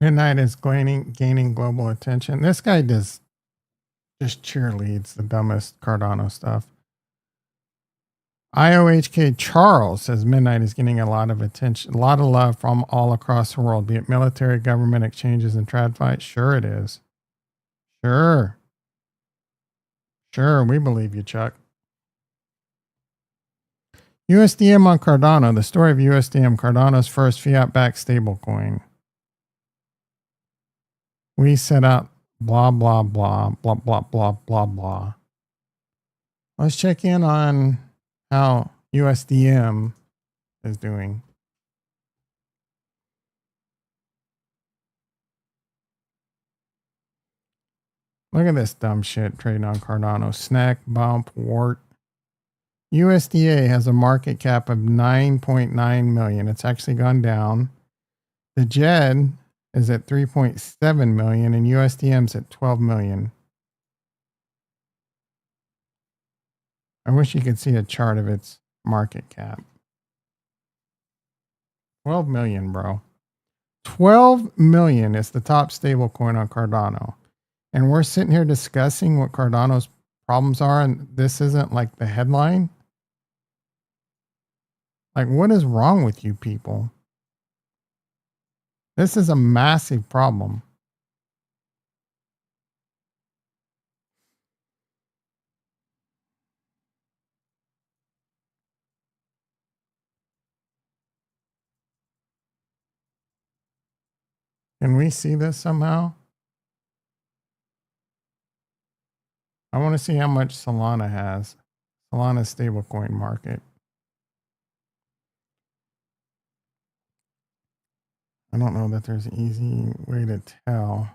Midnight is gaining global attention. This guy just cheerleads the dumbest Cardano stuff. IOHK Charles says Midnight is getting a lot of attention, a lot of love from all across the world, be it military, government, exchanges, and trad fights. Sure it is. Sure. Sure. We believe you, Chuck. USDM on Cardano. The story of USDM, Cardano's first fiat-backed stablecoin. We set out blah, blah, blah, blah, blah, blah, blah, blah. Let's check in on how USDM is doing. Look at this dumb shit trading on Cardano. Snack, bump, wart. USDA has a market cap of 9.9 million. It's actually gone down. The JED is at 3.7 million and USDM's at 12 million. I wish you could see a chart of its market cap. 12 million, bro. 12 million is the top stable coin on Cardano. And we're sitting here discussing what Cardano's problems are, and this isn't like the headline. Like, what is wrong with you people? This is a massive problem. Can we see this somehow? I want to see how much Solana has. Solana's stablecoin market. I don't know that there's an easy way to tell.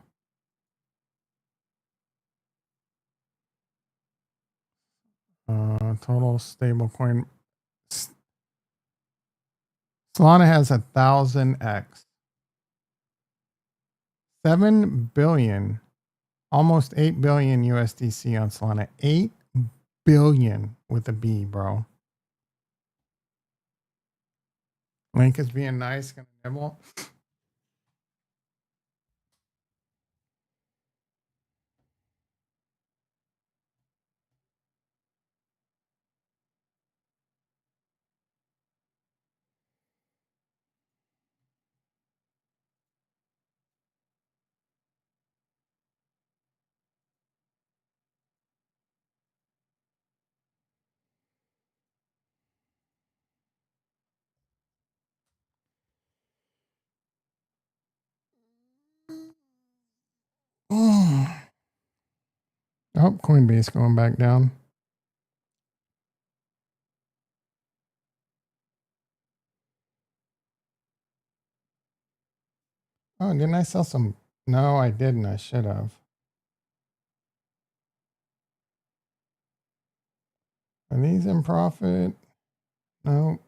Total stablecoin. Solana has 1,000x. 7 billion, almost 8 billion USDC on Solana. 8 billion with a B, bro. Link is being nice. Gonna nibble. Oh, Coinbase going back down. Oh, didn't I sell some? No, I didn't. I should have. Are these in profit? No.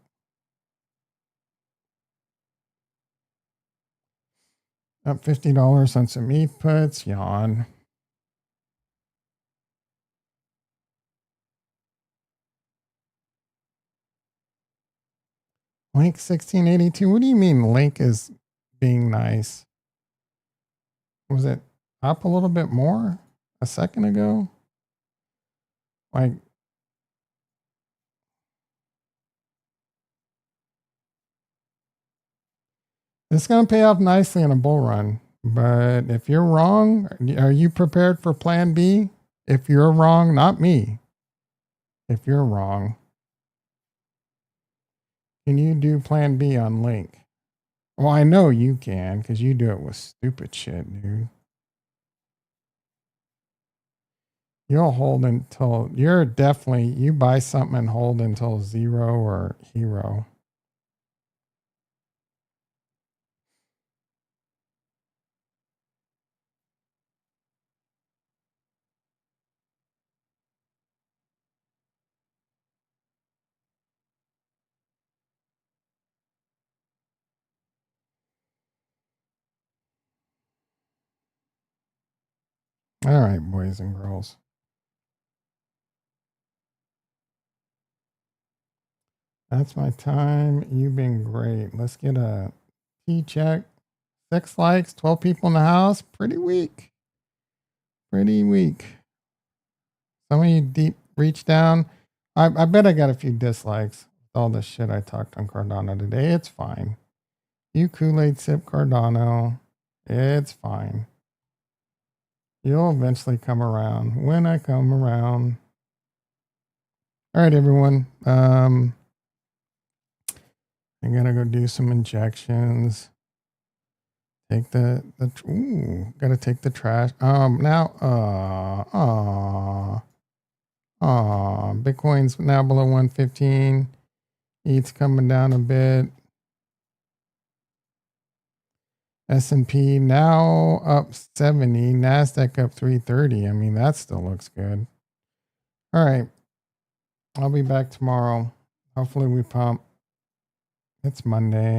Up $50 on some ETH puts. Yawn. Link 1682. What do you mean Link is being nice? Was it up a little bit more a second ago? Like, it's going to pay off nicely in a bull run. But if you're wrong, are you prepared for plan B? If you're wrong, not me. If you're wrong, can you do plan B on Link? Well, I know you can because you do it with stupid shit, dude. You'll hold until you're definitely, you buy something and hold until zero or hero. All right, boys and girls. That's my time. You've been great. Let's get a T check. 6 likes, 12 people in the house. Pretty weak. Pretty weak. Some of you deep reach down. I bet I got a few dislikes with all the shit I talked on Cardano today. It's fine. You Kool-Aid sip Cardano. It's fine. You'll eventually come around when I come around. All right, everyone. I'm gonna go do some injections. Take gotta take the trash. Bitcoin's now below 115. ETH's coming down a bit. S&P now up 70. NASDAQ up 330. I mean, that still looks good. All right. I'll be back tomorrow. Hopefully we pump. It's Monday.